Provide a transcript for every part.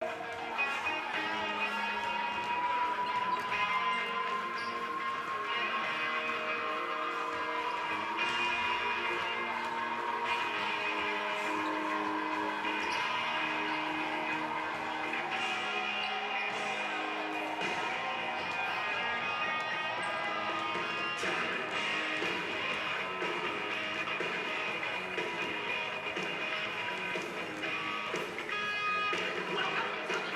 Welcome to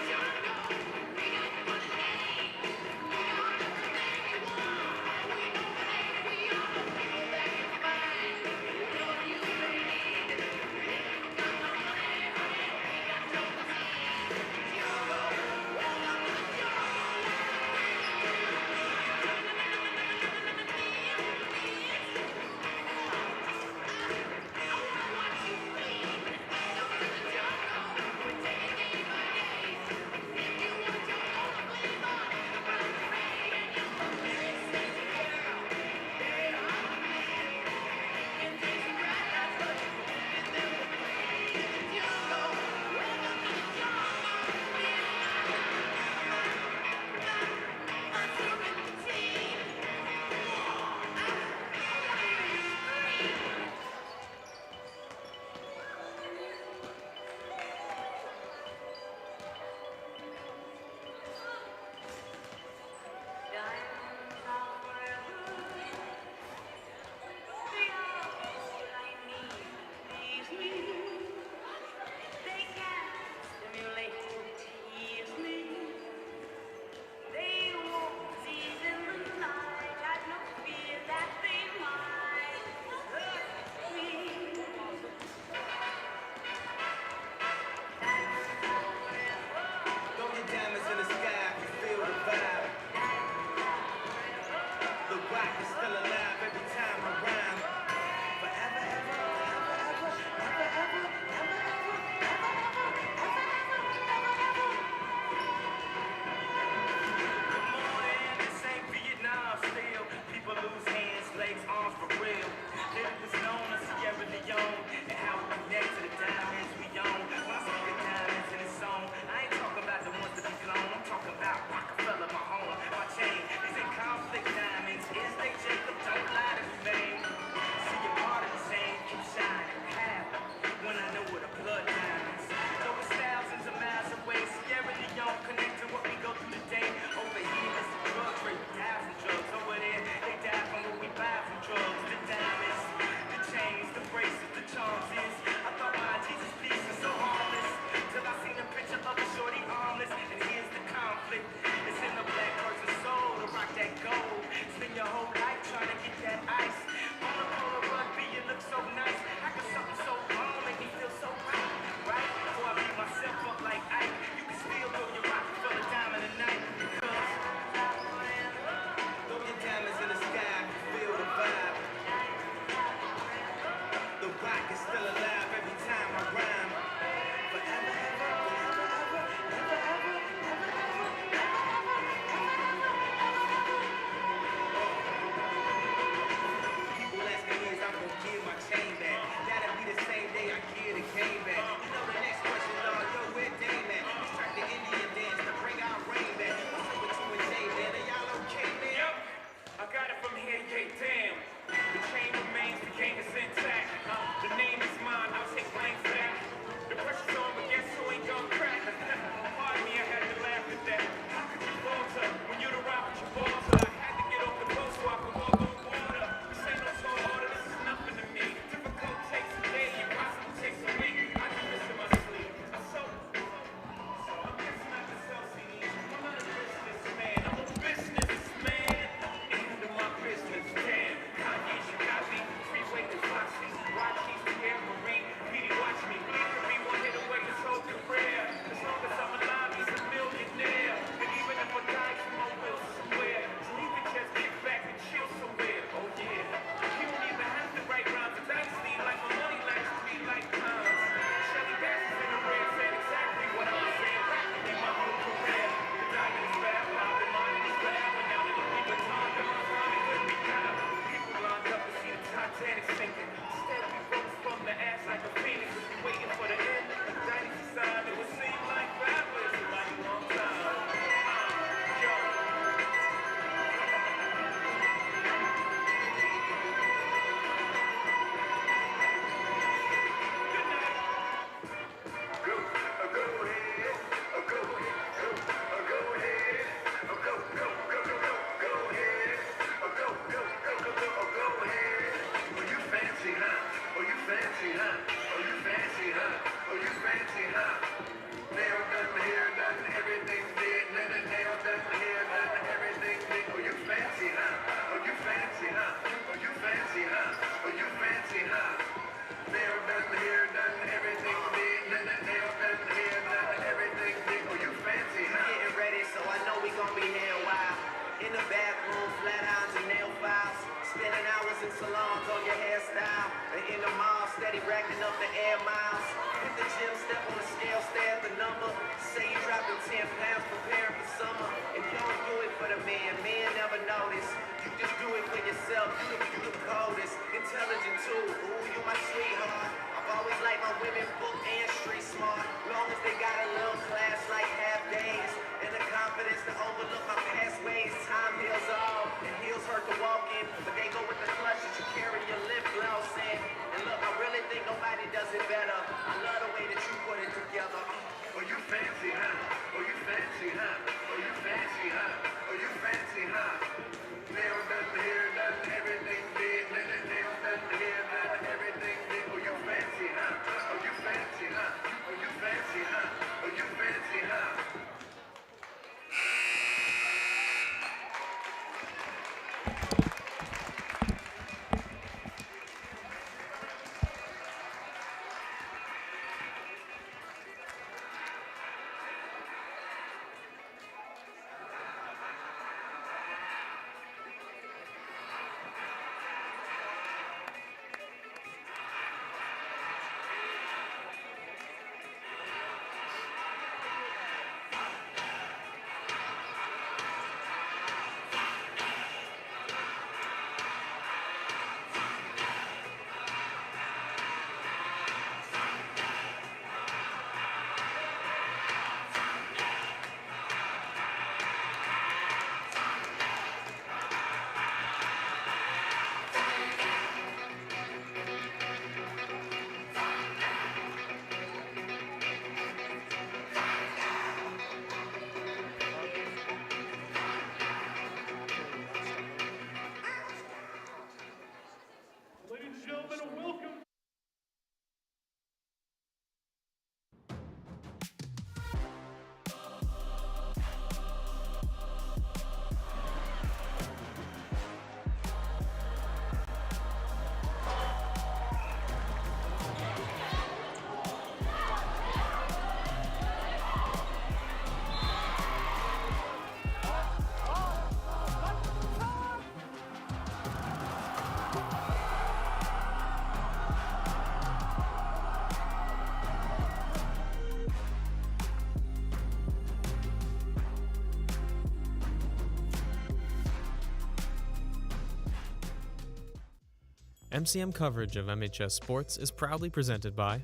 MCM coverage of MHS Sports is proudly presented by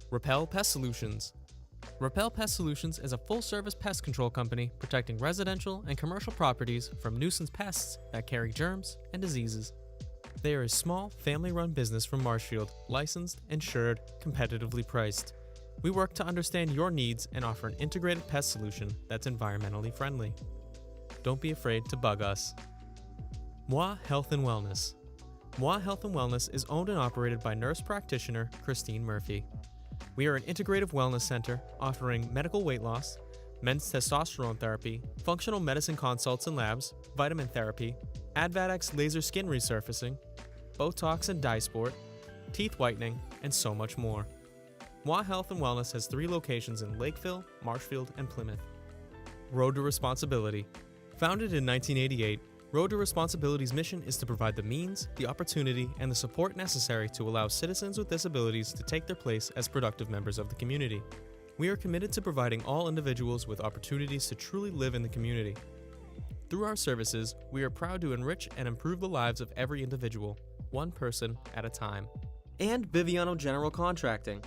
Repel Pest Solutions. Repel Pest Solutions is a full-service pest control company protecting residential and commercial properties from nuisance pests that carry germs and diseases. They are a small, family-run business from Marshfield, licensed, insured, competitively priced. We work to understand your needs and offer an integrated pest solution that's environmentally friendly. Don't be afraid to bug us. Moi Health and Wellness. Moi Health and Wellness is owned and operated by nurse practitioner Christine Murphy. We are an integrative wellness center offering medical weight loss, men's testosterone therapy, functional medicine consults and labs, vitamin therapy, Advadex laser skin resurfacing, Botox and dye sport, teeth whitening, and so much more. Moi Health and Wellness has 3 locations in Lakeville, Marshfield, and Plymouth. Road to Responsibility. Founded in 1988, Road to Responsibility's mission is to provide the means, the opportunity, and the support necessary to allow citizens with disabilities to take their place as productive members of the community. We are committed to providing all individuals with opportunities to truly live in the community. Through our services, we are proud to enrich and improve the lives of every individual, one person at a time. And Biviano General Contracting.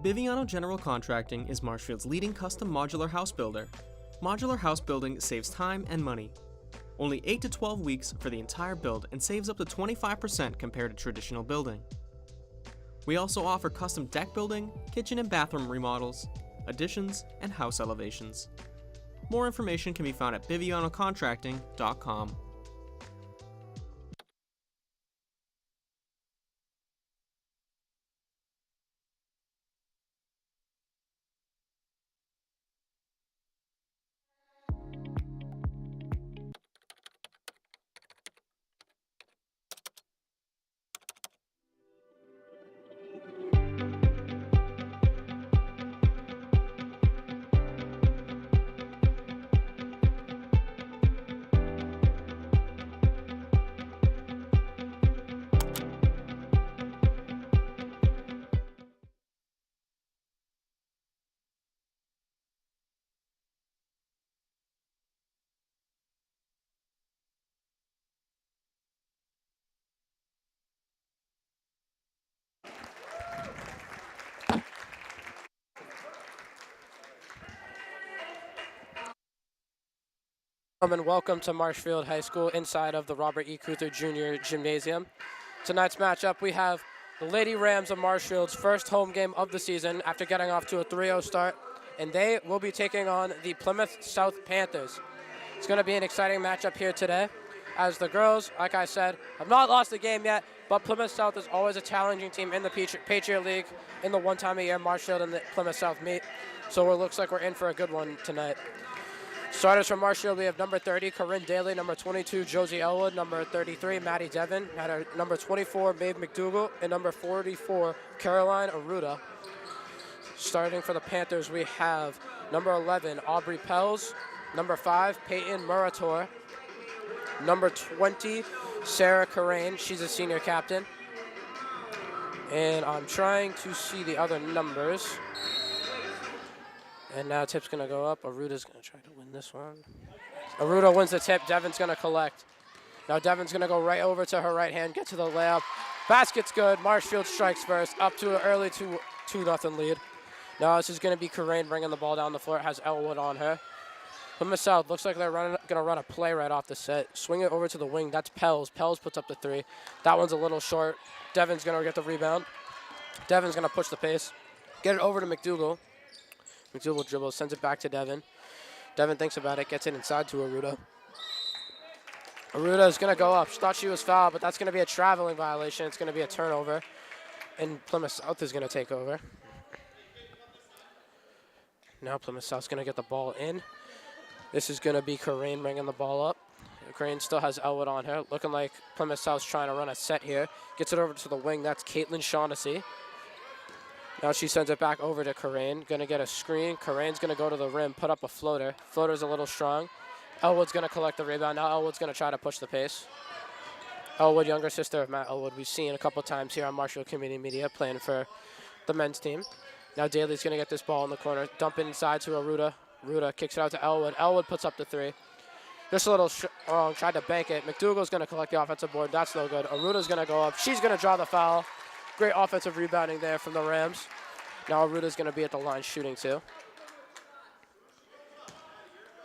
Biviano General Contracting is Marshfield's leading custom modular house builder. Modular house building saves time and money. Only 8 to 12 weeks for the entire build and saves up to 25% compared to traditional building. We also offer custom deck building, kitchen and bathroom remodels, additions, and house elevations. More information can be found at bivianocontracting.com. And welcome to Marshfield High School inside of the Robert E. Keuther Jr. Gymnasium. Tonight's matchup, we have the Lady Rams of Marshfield's first home game of the season after getting off to a 3-0 start and they will be taking on the Plymouth South Panthers. It's going to be an exciting matchup here today, as the girls, like I said, have not lost the game yet, but Plymouth South is always a challenging team in the Patriot League in the one time a year Marshfield and the Plymouth South meet. So it looks like we're in for a good one tonight. Starters from Marshfield, we have number 30, Corinne Daly, number 22, Josie Elwood, number 33, Maddie Devon, number 24, Maeve McDougall, and number 44, Caroline Aruda. Starting for the Panthers, we have number 11, Aubrey Pels, number 5, Peyton Murator, number 20, Sarah Corain, she's a senior captain. And I'm trying to see the other numbers. And now tip's going to go up. Aruda's going to try to win this one. Aruda wins the tip. Devon's going to collect. Now Devon's going to go right over to her right hand, get to the layup. Basket's good. Marshfield strikes first, up to an early 2-0 lead. Now this is going to be Corain bringing the ball down the floor. It has Elwood on her. Plymouth South looks like they're going to run a play right off the set. Swing it over to the wing. That's Pels. Pels puts up the 3. That one's a little short. Devon's going to get the rebound. Devon's going to push the pace. Get it over to McDougall. McDougall dribbles, sends it back to Devon. Devon thinks about it, gets it inside to Aruda. Aruda is going to go up. She thought she was fouled, but that's going to be a traveling violation. It's going to be a turnover, and Plymouth South is going to take over. Now Plymouth South's going to get the ball in. This is going to be Corain bringing the ball up. Corain still has Elwood on her, looking like Plymouth South's trying to run a set here. Gets it over to the wing. That's Caitlin Shaughnessy. Now she sends it back over to Corain. Going to get a screen. Corain's going to go to the rim, put up a floater. Floater's a little strong. Elwood's going to collect the rebound. Now Elwood's going to try to push the pace. Elwood, younger sister of Matt Elwood, we've seen a couple times here on Marshfield Community Media playing for the men's team. Now Daly's going to get this ball in the corner. Dump it inside to Aruda. Aruda kicks it out to Elwood. Elwood puts up the 3. Just a little wrong. Tried to bank it. McDougall's going to collect the offensive board. That's no good. Aruda's going to go up. She's going to draw the foul. Great offensive rebounding there from the Rams. Now Aruda's going to be at the line shooting too.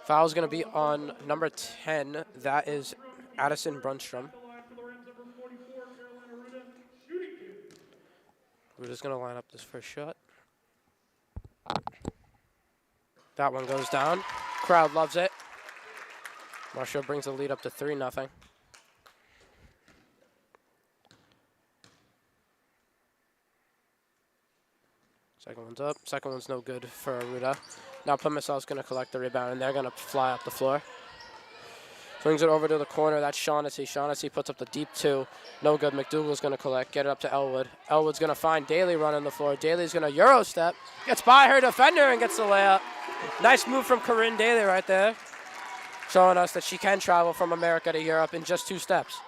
Foul's going to be on number 10. That is Addison Brunstrom. Aruda's going to line up this first shot. That one goes down. Crowd loves it. Marshall brings the lead up to 3-0. Second one's up. Second one's no good for Aruda. Now Plymouth South's going to collect the rebound, and they're going to fly up the floor. Swings it over to the corner. That's Shaughnessy. Shaughnessy puts up the deep 2. No good. McDougall's going to collect. Get it up to Elwood. Elwood's going to find Daly running the floor. Daly's going to Euro step. Gets by her defender and gets the layup. Nice move from Corinne Daly right there. Showing us that she can travel from America to Europe in just 2 steps.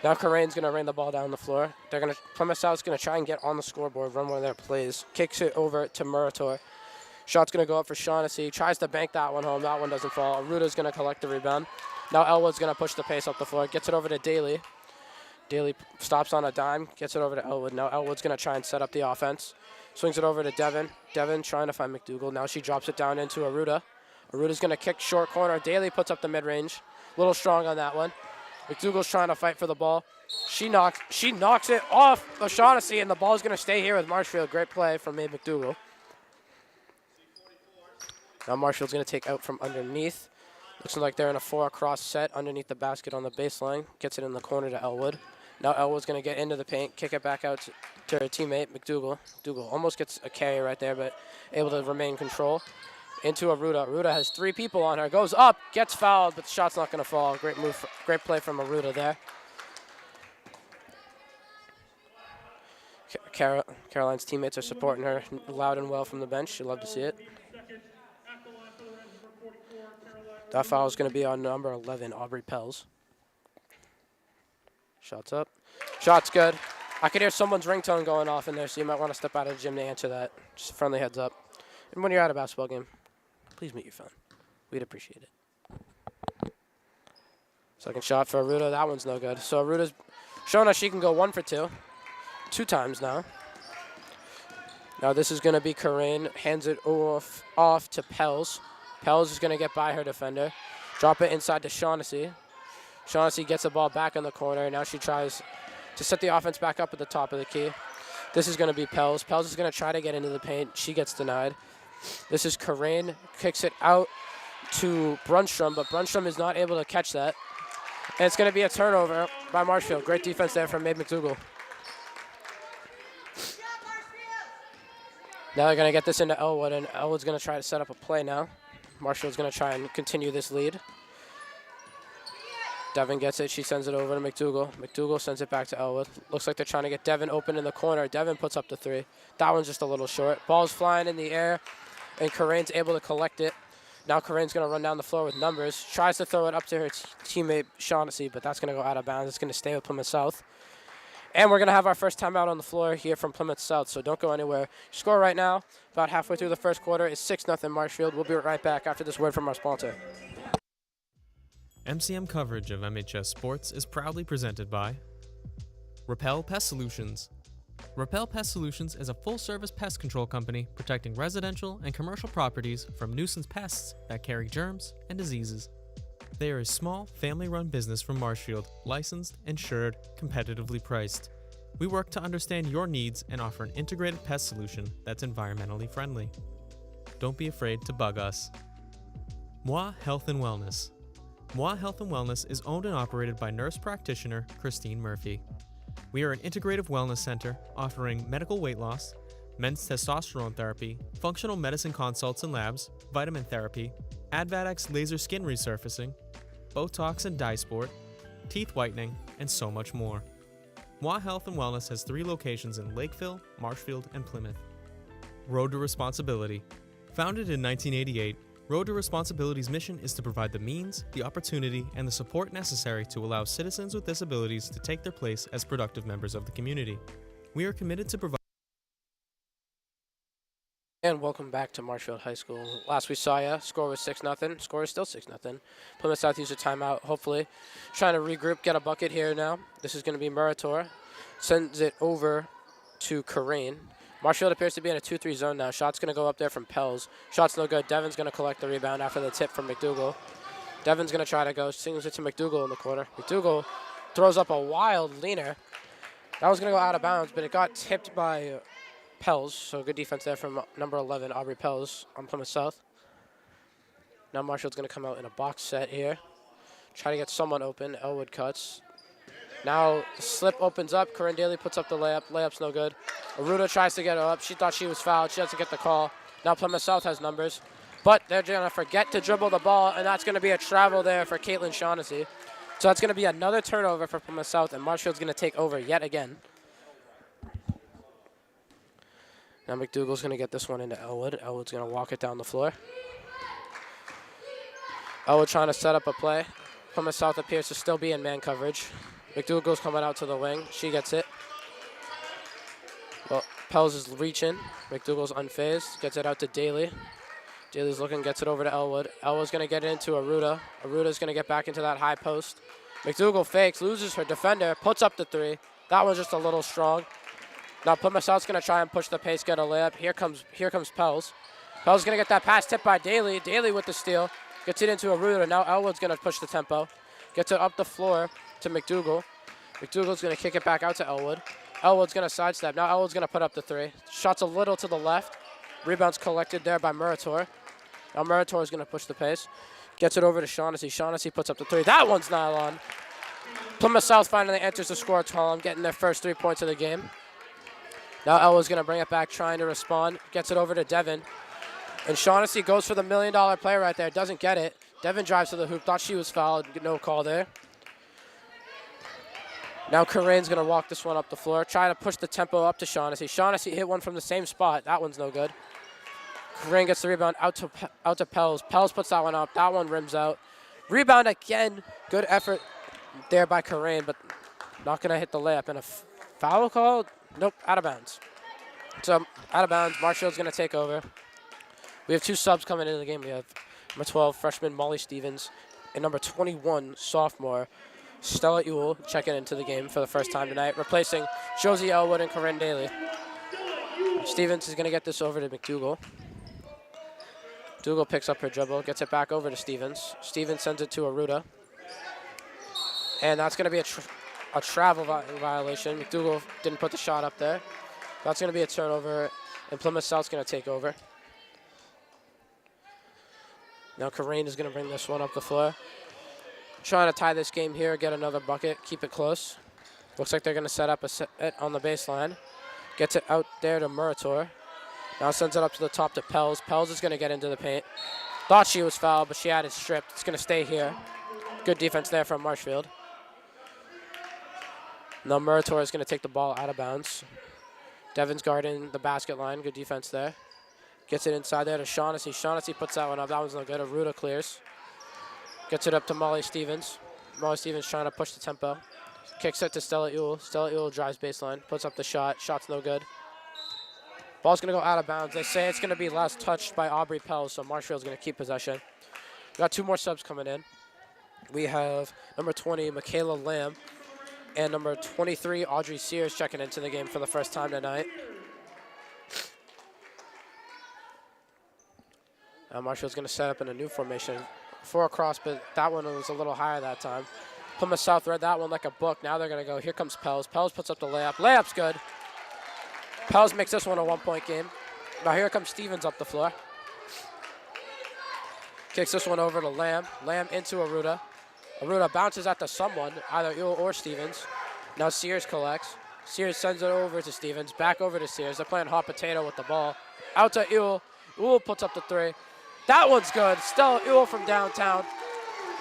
Now Corain's going to rain the ball down the floor. Plymouth South's going to try and get on the scoreboard, run one of their plays. Kicks it over to Murator. Shot's going to go up for Shaughnessy. Tries to bank that one home. That one doesn't fall. Aruda's going to collect the rebound. Now Elwood's going to push the pace up the floor. Gets it over to Daly. Daly stops on a dime. Gets it over to Elwood. Now Elwood's going to try and set up the offense. Swings it over to Devon. Devon trying to find McDougall. Now she drops it down into Aruda. Aruda's going to kick short corner. Daly puts up the mid-range. A little strong on that one. McDougall's trying to fight for the ball. She knocks it off O'Shaughnessy, and the ball's going to stay here with Marshfield. Great play from Maeve McDougall. Now Marshfield's going to take out from underneath. Looks like they're in a 4-across set underneath the basket on the baseline. Gets it in the corner to Elwood. Now Elwood's going to get into the paint, kick it back out to her teammate, McDougall. McDougall almost gets a carry right there, but able to remain control. Into Aruda. Aruda has 3 people on her. Goes up, gets fouled, but the shot's not going to fall. Great move, great play from Aruda there. Caroline's teammates are supporting her loud and well from the bench. You love to see it. That foul is going to be on number 11, Aubrey Pels. Shot's up. Shot's good. I could hear someone's ringtone going off in there, so you might want to step out of the gym to answer that. Just a friendly heads up. And when you're at a basketball game, please mute your phone. We'd appreciate it. Second shot for Aruda. That one's no good. So Aruda's showing us she can go 1 for 2. 2 times now. Now this is going to be Corain. Hands it off to Pels. Pels is going to get by her defender. Drop it inside to Shaughnessy. Shaughnessy gets the ball back in the corner. Now she tries to set the offense back up at the top of the key. This is going to be Pels. Pels is going to try to get into the paint. She gets denied. This is Corain, kicks it out to Brunstrom, but Brunstrom is not able to catch that. And it's going to be a turnover by Marshfield. Great defense there from Mabe McDougal. Now they're going to get this into Elwood, and Elwood's going to try to set up a play now. Marshfield's going to try and continue this lead. Devin gets it. She sends it over to McDougal. McDougal sends it back to Elwood. Looks like they're trying to get Devin open in the corner. Devin puts up the three. That one's just a little short. Ball's flying in the air, and Corain's able to collect it. Now Corain's going to run down the floor with numbers. Tries to throw it up to her teammate Shaughnessy, but that's going to go out of bounds. It's going to stay with Plymouth South. And we're going to have our first timeout on the floor here from Plymouth South, so don't go anywhere. Score right now, about halfway through the first quarter, is 6-0 Marshfield. We'll be right back after this word from our sponsor. MCM coverage of MHS Sports is proudly presented by Repel Pest Solutions. Repel Pest Solutions is a full-service pest control company protecting residential and commercial properties from nuisance pests that carry germs and diseases. They are a small, family-run business from Marshfield, licensed, insured, competitively priced. We work to understand your needs and offer an integrated pest solution that's environmentally friendly. Don't be afraid to bug us. Moi Health and Wellness. Moi Health and Wellness is owned and operated by nurse practitioner Christine Murphy. We are an integrative wellness center offering medical weight loss, men's testosterone therapy, functional medicine consults and labs, vitamin therapy, Advadex laser skin resurfacing, Botox and dye sport, teeth whitening, and so much more. Moi Health and Wellness has 3 locations in Lakeville, Marshfield, and Plymouth. Road to Responsibility. Founded in 1988, Road to Responsibility's mission is to provide the means, the opportunity, and the support necessary to allow citizens with disabilities to take their place as productive members of the community. We are committed to provide. And welcome back to Marshfield High School. Last we saw ya, score was 6-0. Score is still 6-0. Plymouth South used a timeout, hopefully. Trying to regroup, get a bucket here now. This is going to be Murator. Sends it over to Corain. Marshfield appears to be in a 2-3 zone now. Shot's going to go up there from Pels. Shot's no good. Devin's going to collect the rebound after the tip from McDougal. Devin's going to try to go. Sings it to McDougal in the corner. McDougal throws up a wild leaner. That was going to go out of bounds, but it got tipped by Pels. So good defense there from number 11, Aubrey Pels on Plymouth South. Now Marshfield's going to come out in a box set here. Try to get someone open. Elwood cuts. Now the slip opens up. Corinne Daly puts up the layup. Layup's no good. Aruda tries to get her up. She thought she was fouled. She doesn't get the call. Now Plymouth South has numbers. But they're going to forget to dribble the ball, and that's going to be a travel there for Caitlin Shaughnessy. So that's going to be another turnover for Plymouth South, and Marshfield's going to take over yet again. Now McDougal's going to get this one into Elwood. Elwood's going to walk it down the floor. Elwood trying to set up a play. Plymouth South appears to still be in man coverage. McDougal's coming out to the wing. She gets it. Well, Pels is reaching. McDougal's unfazed. Gets it out to Daly. Daly's looking, gets it over to Elwood. Elwood's going to get it into Aruda. Aruda's going to get back into that high post. McDougal fakes, loses her defender, puts up the 3. That one's just a little strong. Now Plymouth South's going to try and push the pace, get a layup. Here comes Pels. Pels going to get that pass tipped by Daly. Daly with the steal. Gets it into Aruda. Now Elwood's going to push the tempo. Gets it up the floor to McDougal. McDougal's going to kick it back out to Elwood. Elwood's going to sidestep. Now Elwood's going to put up the 3. Shot's a little to the left. Rebound's collected there by Murator. Now Murator's going to push the pace. Gets it over to Shaughnessy. Shaughnessy puts up the 3. That one's nylon. Plymouth South finally enters the score column, getting their first 3 points of the game. Now Elwood's going to bring it back, trying to respond. Gets it over to Devin. And Shaughnessy goes for the $1 million play right there. Doesn't get it. Devin drives to the hoop. Thought she was fouled. No call there. Now Corain's going to walk this one up the floor. Try to push the tempo up to Shaughnessy. Shaughnessy hit one from the same spot. That one's no good. Corain gets the rebound out to Pels. Pels puts that one up. That one rims out. Rebound again. Good effort there by Corain, but not going to hit the layup. And a foul call? Nope, out of bounds. So out of bounds. Marshfield's going to take over. We have 2 subs coming into the game. We have number 12, freshman Molly Stevens, and number 21, sophomore Stella Ewell, checking into the game for the first time tonight, replacing Josie Elwood and Corinne Daly. Stevens is going to get this over to McDougal. McDougal picks up her dribble, gets it back over to Stevens. Stevens sends it to Aruda. And that's going to be a travel violation. McDougal didn't put the shot up there. That's going to be a turnover, and Plymouth South's going to take over. Now Karain is going to bring this one up the floor. Trying to tie this game here, get another bucket, keep it close. Looks like they're going to set up a set on the baseline. Gets it out there to Murator. Now sends it up to the top to Pels. Pels is going to get into the paint. Thought she was fouled, but she had it stripped. It's going to stay here. Good defense there from Marshfield. Now Murator is going to take the ball out of bounds. Devin's guarding the basket line. Good defense there. Gets it inside there to Shaughnessy. Shaughnessy puts that one up. That one's no good. Aruda clears. Gets it up to Molly Stevens. Molly Stevens trying to push the tempo. Kicks it to Stella Ewell. Stella Ewell drives baseline. Puts up the shot. Shot's no good. Ball's going to go out of bounds. They say it's going to be last touched by Aubrey Pell, so Marshfield's going to keep possession. We got 2 more subs coming in. We have number 20, Michaela Lamb, and number 23, Audrey Sears, checking into the game for the first time tonight. Now Marshfield's going to set up in a new formation. 4 across, but that one was a little higher that time. Plymouth South read that one like a book. Now they're going to go. Here comes Pels. Pels puts up the layup. Layup's good. Pels makes this one a 1-point game. Now here comes Stevens up the floor. Kicks this one over to Lamb. Lamb into Aruda. Aruda bounces out to someone, either Ewell or Stevens. Now Sears collects. Sears sends it over to Stevens. Back over to Sears. They're playing hot potato with the ball. Out to Ewell. Ewell puts up the 3. That one's good. Stella Ewell from downtown.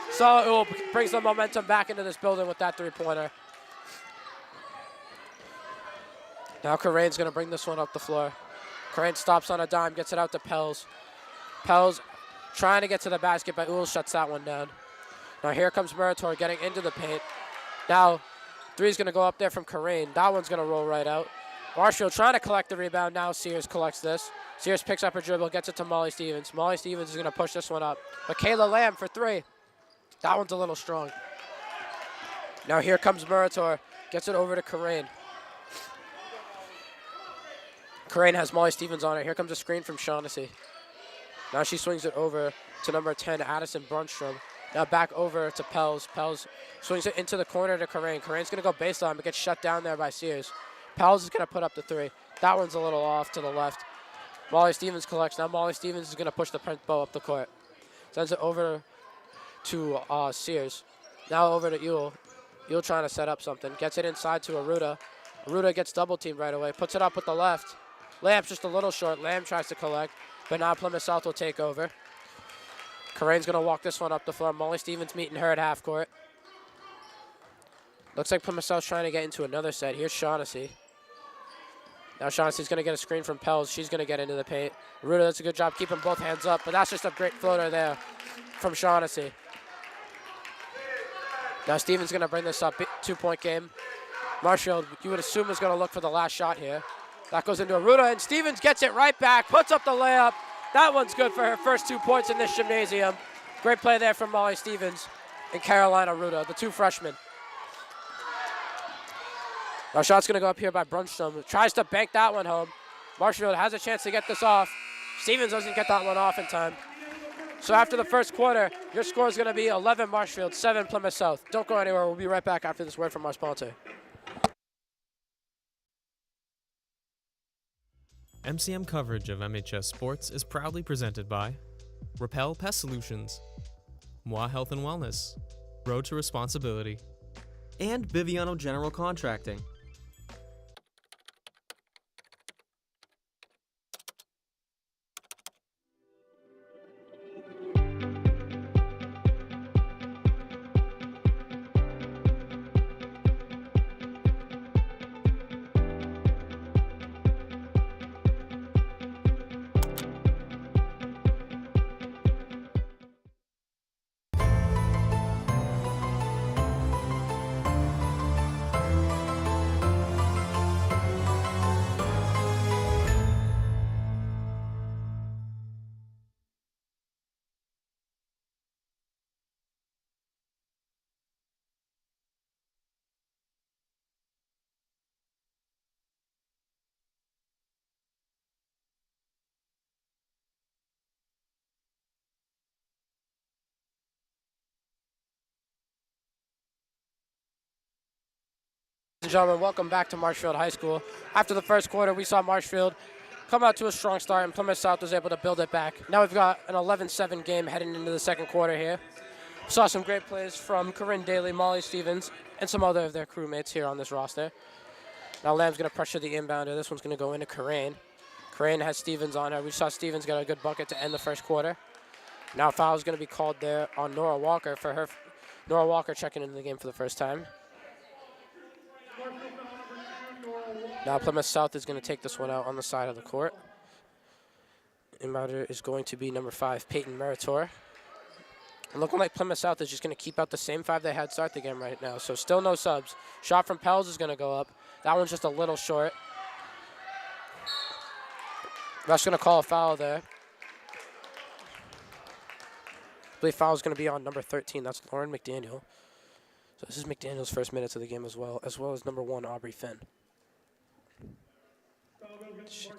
Stella Ewell brings the momentum back into this building with that 3-pointer. Now Karain's going to bring this one up the floor. Karain stops on a dime, gets it out to Pels. Pels trying to get to the basket, but Ewell shuts that one down. Now here comes Murator getting into the paint. Now 3's going to go up there from Karain. That one's going to roll right out. Marshfield trying to collect the rebound. Now Sears collects this. Sears picks up her dribble, gets it to Molly Stevens. Molly Stevens is going to push this one up. Michaela Lamb for 3. That one's a little strong. Now here comes Murator. Gets it over to Karain. Karain has Molly Stevens on it. Here comes a screen from Shaughnessy. Now she swings it over to number 10, Addison Brunstrom. Now back over to Pels. Pels swings it into the corner to Karain. Karain's going to go baseline, but gets shut down there by Sears. Pels is going to put up the 3. That one's a little off to the left. Molly Stevens collects. Now Molly Stevens is going to push the bow up the court. Sends it over to Sears. Now over to Ewell. Ewell trying to set up something. Gets it inside to Aruda. Aruda gets double teamed right away. Puts it up with the left. Lamb's just a little short. Lamb tries to collect, but now Plymouth South will take over. Karain's going to walk this one up the floor. Molly Stevens meeting her at half court. Looks like Plymouth South's trying to get into another set. Here's Shaughnessy. Now Shaughnessy's going to get a screen from Pels. She's going to get into the paint. Aruda does a good job keeping both hands up, but that's just a great floater there from Shaughnessy. Now Stevens going to bring this up. 2-point game. Marshfield, you would assume, is going to look for the last shot here. That goes into Aruda, and Stevens gets it right back, puts up the layup. That one's good for her first 2 points in this gymnasium. Great play there from Molly Stevens and Caroline Aruda, the 2 freshmen. Now shot's going to go up here by Brunstrom. Tries to bank that one home. Marshfield has a chance to get this off. Stevens doesn't get that one off in time. So after the first quarter, your score is going to be 11 Marshfield, 7 Plymouth South. Don't go anywhere. We'll be right back after this word from our sponsor. MCM coverage of MHS Sports is proudly presented by Repel Pest Solutions, Moi Health and Wellness, Road to Responsibility, and Biviano General Contracting. Ladies and gentlemen, welcome back to Marshfield High School. After the first quarter, we saw Marshfield come out to a strong start, and Plymouth South was able to build it back. Now we've got an 11-7 game heading into the second quarter here. Saw some great plays from Corinne Daly, Molly Stevens, and some other of their crewmates here on this roster. Now Lamb's going to pressure the inbounder. This one's going to go into Corinne. Corinne has Stevens on her. We saw Stevens got a good bucket to end the first quarter. Now foul is going to be called there on Nora Walker for her. Nora Walker checking into the game for the first time. Now Plymouth South is going to take this one out on the side of the court. Inbounder is going to be number 5, Peyton Meritor. And looking like Plymouth South is just going to keep out the same 5 they had start the game right now. So still no subs. Shot from Pels is going to go up. That one's just a little short. Ref's going to call a foul there. I believe foul is going to be on number 13. That's Lauren McDaniel. So this is McDaniel's first minutes of the game as well as number 1, Aubrey Finn.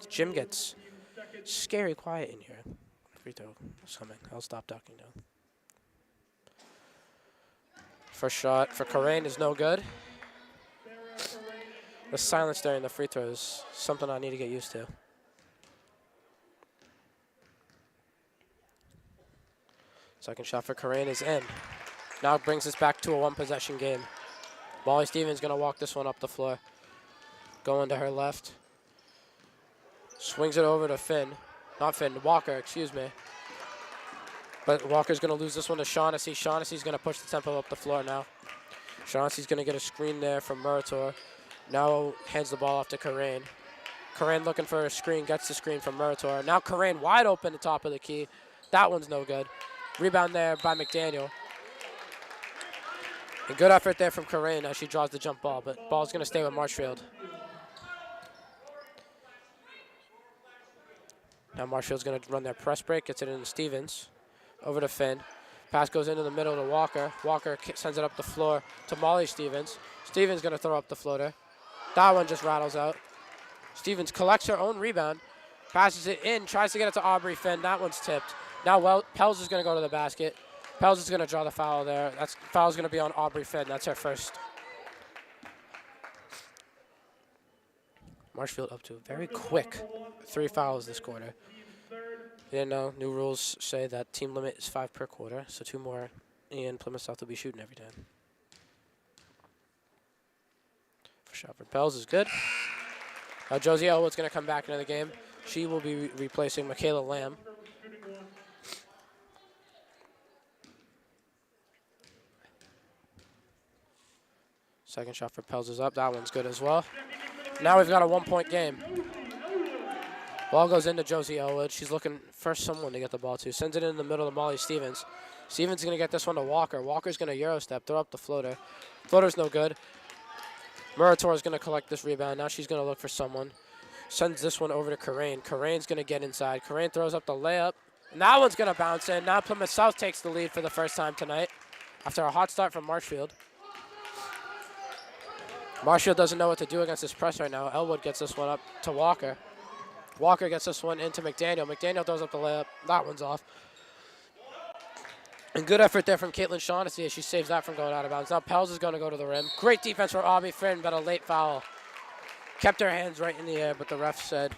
Gym gets scary quiet in here. Free throw is coming. I'll stop talking now. First shot for Corinne is no good. The silence during the free throw is something I need to get used to. Second shot for Corinne is in. Now it brings us back to a 1-possession game. Molly Stevens going to walk this one up the floor. Going to her left. Swings it over to Finn. Not Finn, Walker, excuse me. But Walker's going to lose this one to Shaughnessy. Shaughnessy's going to push the tempo up the floor now. Shaughnessy's going to get a screen there from Meritor. Now hands the ball off to Corinne. Corinne looking for a screen, gets the screen from Meritor. Now Corinne wide open at the top of the key. That one's no good. Rebound there by McDaniel. A good effort there from Corinne as she draws the jump ball, but ball's going to stay with Marshfield. Now Marshfield's going to run their press break, gets it into Stevens. Over to Finn. Pass goes into the middle to Walker. Walker sends it up the floor to Molly Stevens. Stevens going to throw up the floater. That one just rattles out. Stevens collects her own rebound, passes it in, tries to get it to Aubrey Finn. That one's tipped. Now Pels is going to go to the basket. Pels is going to draw the foul there. That foul's going to be on Aubrey Finn. That's her first. Marshfield up to a very quick 3 fouls this quarter. You didn't know, new rules say that team limit is 5 per quarter, so 2 more, and Plymouth South will be shooting every time. First shot for Pels is good. Josie Elwood's going to come back into the game. She will be replacing Michaela Lamb. Second shot for Pels is up. That one's good as well. Now we've got a 1-point game. Ball goes into Josie Elwood. She's looking for someone to get the ball to. Sends it in the middle to Molly Stevens. Stevens is going to get this one to Walker. Walker's going to Euro step, throw up the floater. Floater's no good. Meritor is going to collect this rebound. Now she's going to look for someone. Sends this one over to Corinne. Corinne's going to get inside. Corinne throws up the layup. And that one's going to bounce in. Now Plymouth South takes the lead for the first time tonight after a hot start from Marshfield. Marshfield doesn't know what to do against this press right now. Elwood gets this one up to Walker. Walker gets this one into McDaniel. McDaniel throws up the layup. That one's off. And good effort there from Caitlin Shaughnessy as she saves that from going out of bounds. Now Pels is going to go to the rim. Great defense from Aubrey Finn, but a late foul. Kept her hands right in the air, but the ref said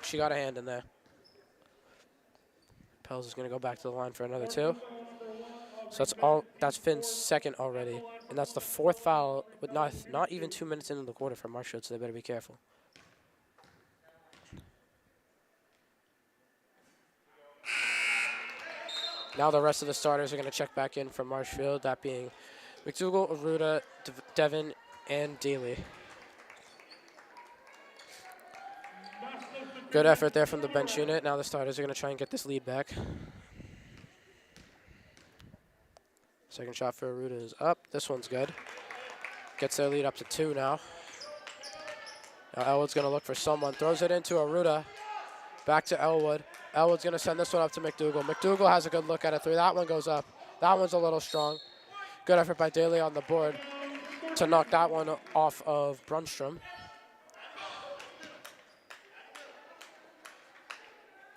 she got a hand in there. Pels is going to go back to the line for another 2. So that's Finn's second already. And that's the 4th foul with not even 2 minutes into the quarter for Marshfield, so they better be careful. Now the rest of the starters are going to check back in for Marshfield, that being McDougal, Aruda, Devin, and Daly. Good effort there from the bench unit. Now the starters are going to try and get this lead back. Second shot for Aruda is up. This one's good. Gets their lead up to 2 now. Now Elwood's going to look for someone. Throws it into Aruda. Back to Elwood. Elwood's going to send this one up to McDougal. McDougal has a good look at a 3. That one goes up. That one's a little strong. Good effort by Daly on the board to knock that one off of Brunstrom.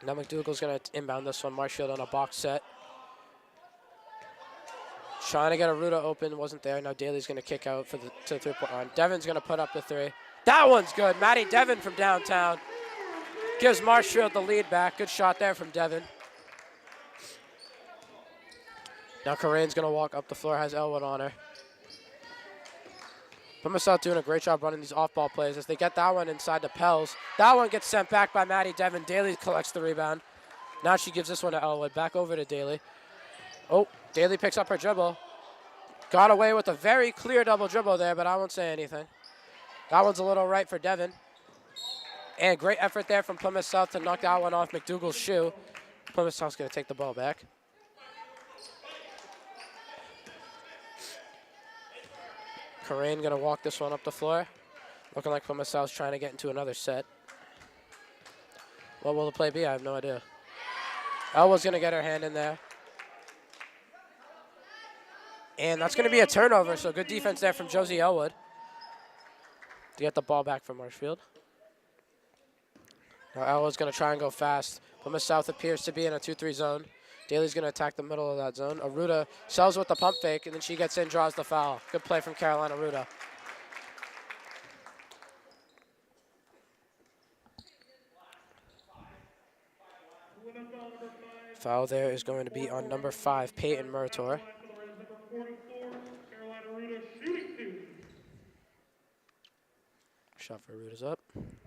Now McDougal's going to inbound this one. Marshfield on a box set. Trying to get Aruda open. Wasn't there. Now Daly's going to kick out to the 3-point line. Devin's going to put up the 3. That one's good. Maddie Devin from downtown. Gives Marshfield the lead back. Good shot there from Devin. Now Corinne's going to walk up the floor, has Elwood on her. Plymouth South doing a great job running these off-ball plays as they get that one inside the Pels. That one gets sent back by Maddie Devin. Daly collects the rebound. Now she gives this one to Elwood. Back over to Daly. Oh, Daly picks up her dribble. Got away with a very clear double dribble there, but I won't say anything. That one's a little right for Devin. And great effort there from Plymouth South to knock that one off McDougal's shoe. Plymouth South's going to take the ball back. Corinne going to walk this one up the floor. Looking like Plymouth South's trying to get into another set. What will the play be? I have no idea. Elwood's going to get her hand in there. And that's going to be a turnover, so good defense there from Josie Elwood to get the ball back from Marshfield. Now Elwood's going to try and go fast. Plymouth South appears to be in a 2-3 zone. Daly's going to attack the middle of that zone. Aruda sells with the pump fake, and then she gets in, draws the foul. Good play from Caroline Aruda. Foul there is going to be on number 5, Peyton Murator. Shot for Aruda's up.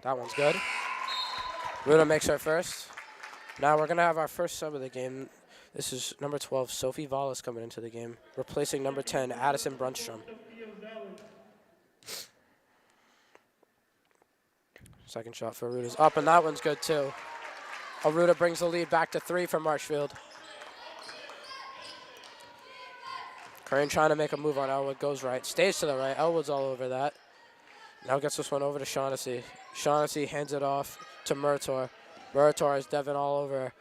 That one's good. Aruda makes her first. Now we're going to have our first sub of the game. This is number 12, Sophie Vallis, coming into the game, replacing number 10, Addison Brunstrom. Second shot for Aruda's up, and that one's good too. Aruda brings the lead back to 3 for Marshfield. Crane trying to make a move on Elwood, goes right, stays to the right. Elwood's all over that. Now gets this one over to Shaughnessy. Shaughnessy hands it off to Murator. Murator has Devin all over her.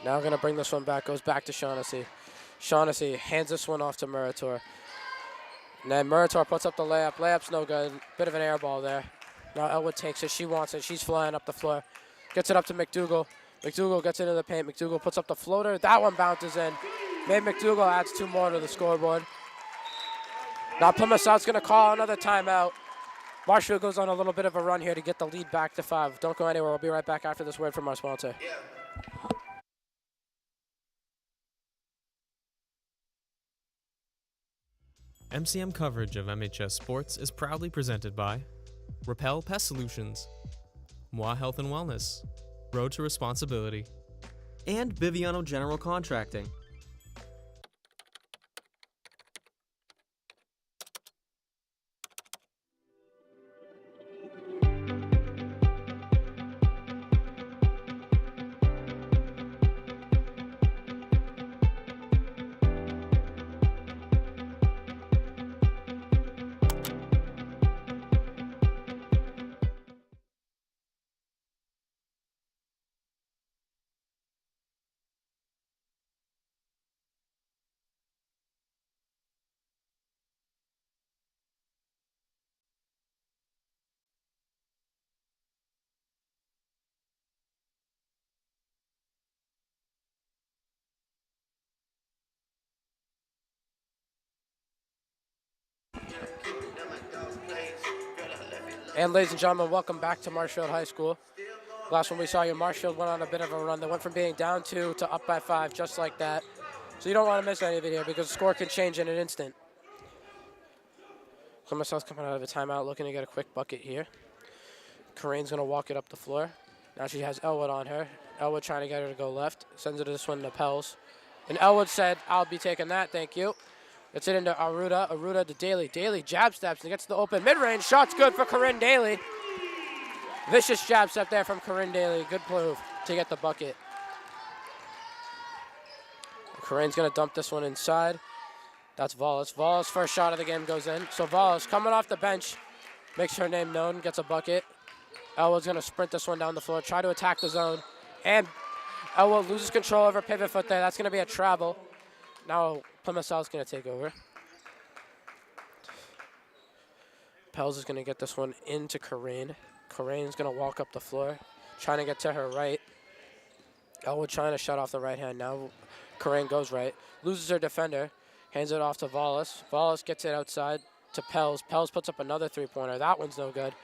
Now going to bring this one back, goes back to Shaughnessy. Shaughnessy hands this one off to Murator. And then Murator puts up the layup. Layup's no good. Bit of an air ball there. Now Elwood takes it. She wants it. She's flying up the floor. Gets it up to McDougal. McDougal gets into the paint. McDougal puts up the floater. That one bounces in. Maybe McDougal adds 2 more to the scoreboard. Now Plymouth South's going to call another timeout. Marshfield goes on a little bit of a run here to get the lead back to 5. Don't go anywhere. We'll be right back after this word from our sponsor. MCM coverage of MHS Sports is proudly presented by Repel Pest Solutions, Moi Health and Wellness, Road to Responsibility, and Biviano General Contracting. And ladies and gentlemen, welcome back to Marshfield High School. Last one we saw you, Marshfield went on a bit of a run. They went from being down 2 to up by 5, just like that. So you don't want to miss any of it here because the score can change in an instant. Plymouth South coming out of a timeout, looking to get a quick bucket here. Corinne's going to walk it up the floor. Now she has Elwood on her. Elwood trying to get her to go left. Sends it to this one to Pels. And Elwood said, "I'll be taking that, thank you." Gets it into Aruda. Aruda to Daly. Daly jab steps and gets the open mid-range. Shot's good for Corinne Daly. Vicious jab step there from Corinne Daly. Good move to get the bucket. Corinne's going to dump this one inside. That's Vallis. Vallis' first shot of the game goes in. So Vallis coming off the bench, makes her name known, gets a bucket. Elwood's going to sprint this one down the floor, try to attack the zone. And Elwood loses control of her pivot foot there. That's going to be a travel. Now Plymouth South's going to take over. Pels is going to get this one into Corinne. Corinne's going to walk up the floor, trying to get to her right. Elwood trying to shut off the right hand. Now Corinne goes right. Loses her defender. Hands it off to Vallis. Vallis gets it outside to Pels. Pels puts up another 3-pointer. That one's no good.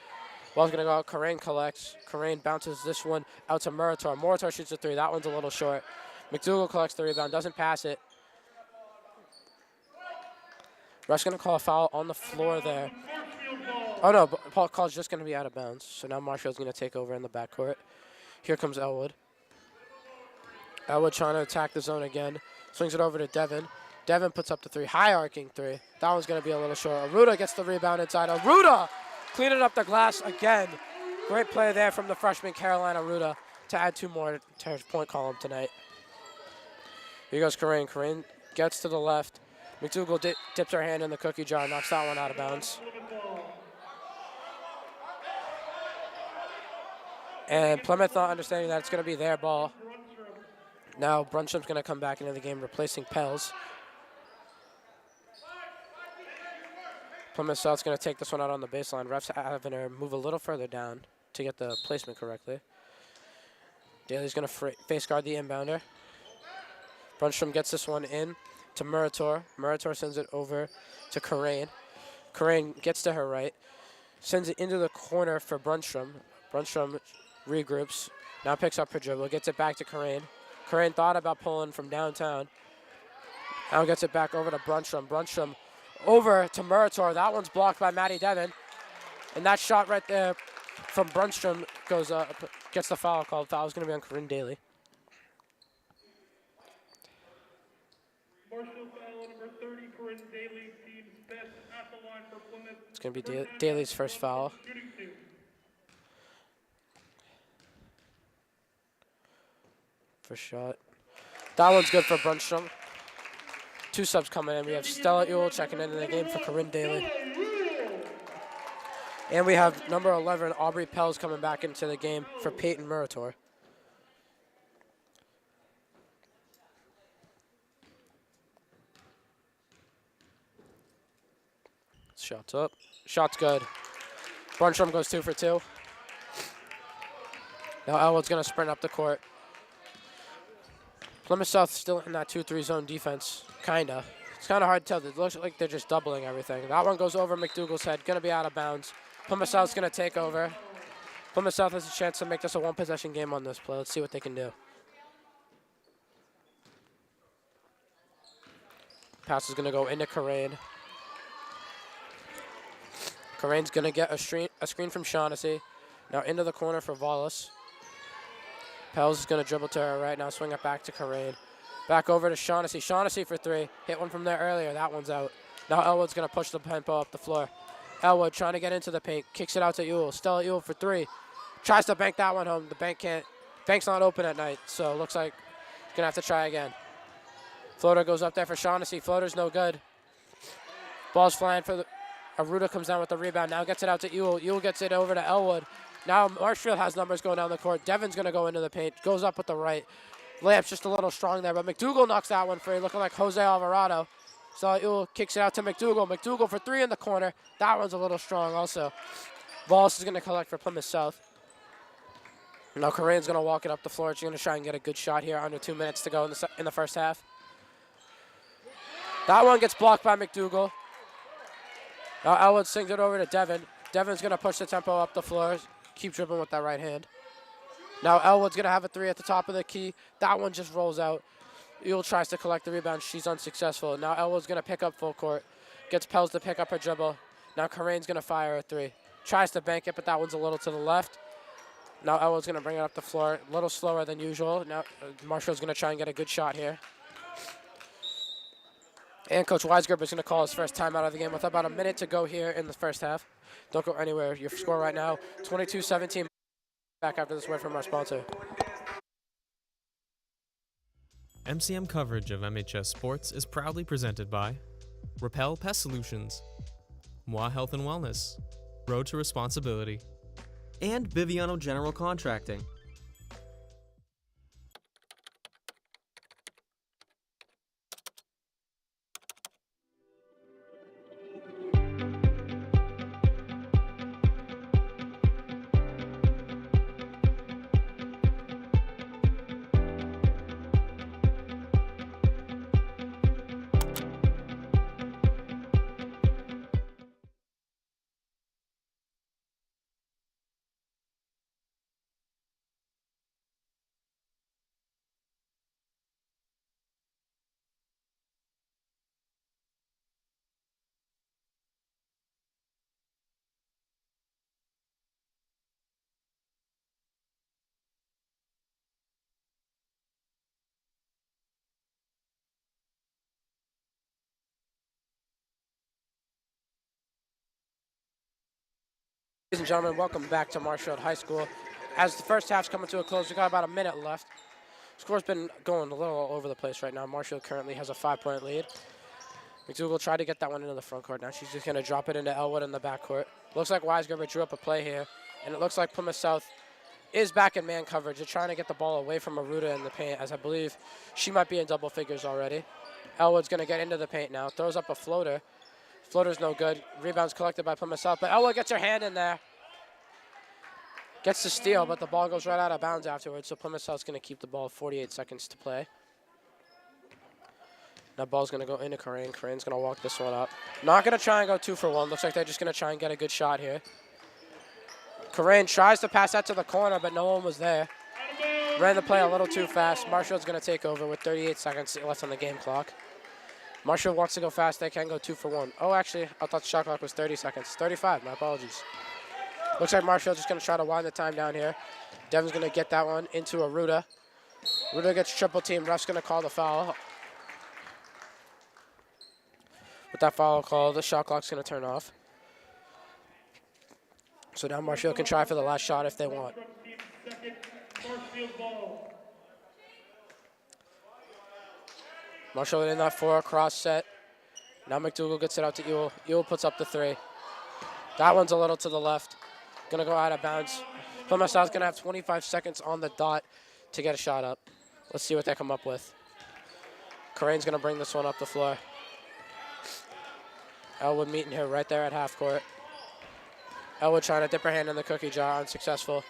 Ball's going to go out. Karain collects. Karain bounces this one out to Murator. Murator shoots a three. That one's a little short. McDougal collects the rebound. Doesn't pass it. Ref's going to call a foul on the floor there. Oh, no. Paul call's just going to be out of bounds. So now Marshall's going to take over in the backcourt. Here comes Elwood. Elwood trying to attack the zone again. Swings it over to Devin. Devin puts up the three. High arcing three. That one's going to be a little short. Aruda gets the rebound inside. Aruda cleaning up the glass again. Great play there from the freshman Caroline Aruda to add 2 more to his point column tonight. Here goes Karain. Karain gets to the left. McDougal dips her hand in the cookie jar, knocks that one out of bounds. And Plymouth not understanding that it's going to be their ball. Now Brunstrom's going to come back into the game, replacing Pels. Plymouth South's going to take this one out on the baseline. Ref's having her move a little further down to get the placement correctly. Daly's going to face guard the inbounder. Brunstrom gets this one in to Murator. Murator sends it over to Karain. Karain gets to her right. Sends it into the corner for Brunstrom. Brunstrom regroups. Now picks up her dribble. Gets it back to Karain. Karain thought about pulling from downtown. Now gets it back over to Brunstrom. Brunstrom over to Murator. That one's blocked by Maddie Devin. And that shot right there from Brunstrom goes up, gets the foul called. Foul's going to be on Corinne Daly. Marshall foul number 30, Corinne Daly, team's best at the line for Plymouth. It's going to be Daly's first foul. First shot. That one's good for Brunstrom. 2 subs coming in. We have Stella Ewell checking into the game for Corinne Daly. And we have number 11, Aubrey Pels, coming back into the game for Peyton Murator. Shots up. Shot's good. Brunstrom goes 2 for 2. Now Elwood's going to sprint up the court. Plymouth South still in that 2-3 zone defense, kinda. It's kind of hard to tell. It looks like they're just doubling everything. That one goes over McDougal's head, going to be out of bounds. Plymouth South's going to take over. Plymouth South has a chance to make this a 1-possession game on this play. Let's see what they can do. Pass is going to go into Karain. Karain's going to get a screen from Shaughnessy. Now into the corner for Wallace. Pels is going to dribble to her right now, swing it back to Karain. Back over to Shaughnessy. Shaughnessy for 3. Hit one from there earlier. That one's out. Now Elwood's going to push the tempo up the floor. Elwood trying to get into the paint. Kicks it out to Ewell. Stella Ewell for 3. Tries to bank that one home. The bank can't. Bank's not open at night, so it looks like going to have to try again. Floater goes up there for Shaughnessy. Floater's no good. Ball's flying for the... Aruda comes down with the rebound. Now gets it out to Ewell. Ewell gets it over to Elwood. Now Marshfield has numbers going down the court. Devin's going to go into the paint. Goes up with the right. Layup's just a little strong there, but McDougal knocks that one free, looking like Jose Alvarado. So Ewell kicks it out to McDougal. McDougal for 3 in the corner. That one's a little strong also. Wallace is going to collect for Plymouth South. Now Karain's going to walk it up the floor. She's going to try and get a good shot here. Under 2 minutes to go in the first half. That one gets blocked by McDougal. Now Elwood sings it over to Devin. Devin's going to push the tempo up the floor. Keep dribbling with that right hand. Now Elwood's going to have a 3 at the top of the key. That one just rolls out. Ewell tries to collect the rebound. She's unsuccessful. Now Elwood's going to pick up full court. Gets Pels to pick up her dribble. Now Karain's going to fire a 3. Tries to bank it, but that one's a little to the left. Now Elwood's going to bring it up the floor. A little slower than usual. Now Marshall's going to try and get a good shot here. And Coach Weisgerber is going to call his first timeout of the game with about a minute to go here in the first half. Don't go anywhere. Your score right now, 22-17. Back after this word from our sponsor. MCM coverage of MHS Sports is proudly presented by Repel Pest Solutions, Moi Health and Wellness, Road to Responsibility, and Biviano General Contracting. Ladies and gentlemen, welcome back to Marshfield High School. As the first half's coming to a close, we got about a minute left. Score's been going a little all over the place right now. Marshfield currently has a 5-point lead. McDougal tried to get that one into the front court. Now she's just going to drop it into Elwood in the backcourt. Looks like Weisgerber drew up a play here, and it looks like Plymouth South is back in man coverage. They're trying to get the ball away from Aruda in the paint, as I believe she might be in double figures already. Elwood's going to get into the paint now, throws up a floater. Floater's no good. Rebound's collected by Plymouth South, but Elwood gets her hand in there. Gets the steal, but the ball goes right out of bounds afterwards, so Plymouth South's going to keep the ball 48 seconds to play. That ball's going to go into Corinne. Corinne's going to walk this one up. Not going to try and go 2 for 1. Looks like they're just going to try and get a good shot here. Corinne tries to pass that to the corner, but no one was there. Ran the play a little too fast. Marshfield's going to take over with 38 seconds left on the game clock. Marshfield wants to go fast. They can go 2 for 1. Oh, actually, I thought the shot clock was 30 seconds. 35, my apologies. Looks like Marshfield's just going to try to wind the time down here. Devon's going to get that one into Aruda. Aruda gets triple team. Ref's going to call the foul. With that foul call, the shot clock's going to turn off. So now Marshfield can try for the last shot if they want. Marshfield in that 4 cross set. Now McDougal gets it out to Ewell. Ewell puts up the 3. That one's a little to the left. Gonna go out of bounds. Plymouth South's gonna have 25 seconds on the dot to get a shot up. Let's see what they come up with. Corinne's gonna bring this one up the floor. Elwood meeting her right there at half court. Elwood trying to dip her hand in the cookie jar, unsuccessful.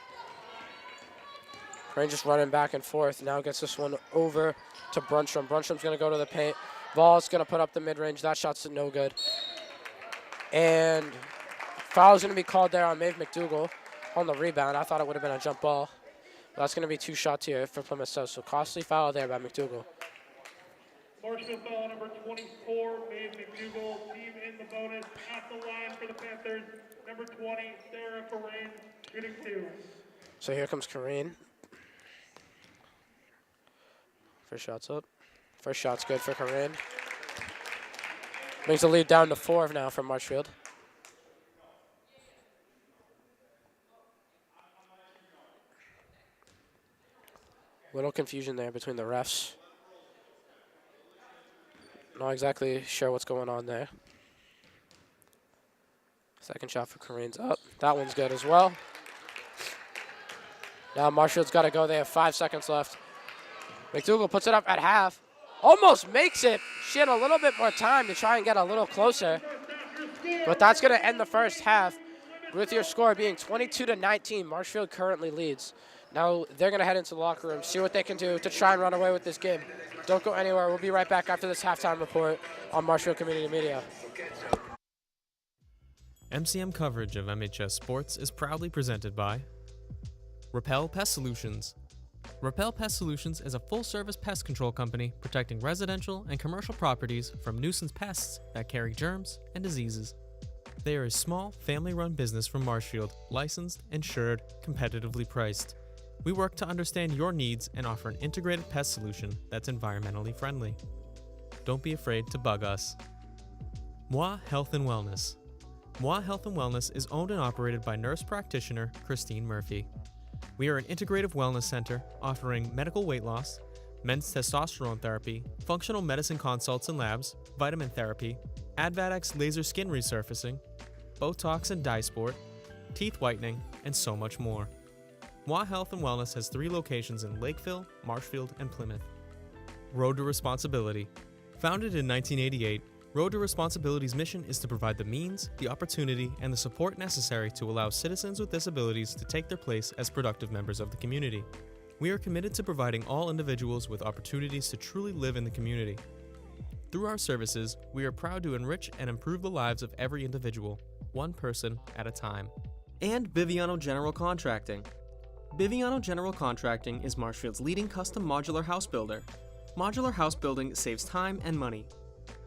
Corinne just running back and forth. Now gets this one over to Brunstrom. Brunstrom's gonna go to the paint. Ball's gonna put up the mid-range. That shot's no good. And foul's gonna be called there on Maeve McDougal on the rebound. I thought it would have been a jump ball. But that's gonna be 2 shots here for Plymouth South. So costly foul there by McDougal. Marshfield foul number 24, Maeve McDougal, team in the bonus, at the line for the Panthers, number 20, Sarah Corinne, shooting 2. So here comes Corinne. First shot's up. First shot's good for Corinne. Brings the lead down to 4 now for Marshfield. Little confusion there between the refs. Not exactly sure what's going on there. Second shot for Corinne's up. That one's good as well. Now Marshfield's got to go. They have 5 seconds left. McDougal puts it up at half. Almost makes it. She had a little bit more time to try and get a little closer. But that's going to end the first half with your score being 22-19. Marshfield currently leads. Now they're going to head into the locker room, see what they can do to try and run away with this game. Don't go anywhere. We'll be right back after this halftime report on Marshfield Community Media. MCM coverage of MHS Sports is proudly presented by Repel Pest Solutions. Repel Pest Solutions is a full-service pest control company protecting residential and commercial properties from nuisance pests that carry germs and diseases. They are a small, family-run business from Marshfield, licensed, insured, competitively priced. We work to understand your needs and offer an integrated pest solution that's environmentally friendly. Don't be afraid to bug us. Moi Health and Wellness. Moi Health and Wellness is owned and operated by nurse practitioner Christine Murphy. We are an integrative wellness center offering medical weight loss, men's testosterone therapy, functional medicine consults and labs, vitamin therapy, Advadex laser skin resurfacing, Botox and dye sport, teeth whitening, and so much more. Moi Health and Wellness has 3 locations in Lakeville, Marshfield, and Plymouth. Road to Responsibility. Founded in 1988, Road to Responsibility's mission is to provide the means, the opportunity, and the support necessary to allow citizens with disabilities to take their place as productive members of the community. We are committed to providing all individuals with opportunities to truly live in the community. Through our services, we are proud to enrich and improve the lives of every individual, one person at a time. And Biviano General Contracting. Biviano General Contracting is Marshfield's leading custom modular house builder. Modular house building saves time and money.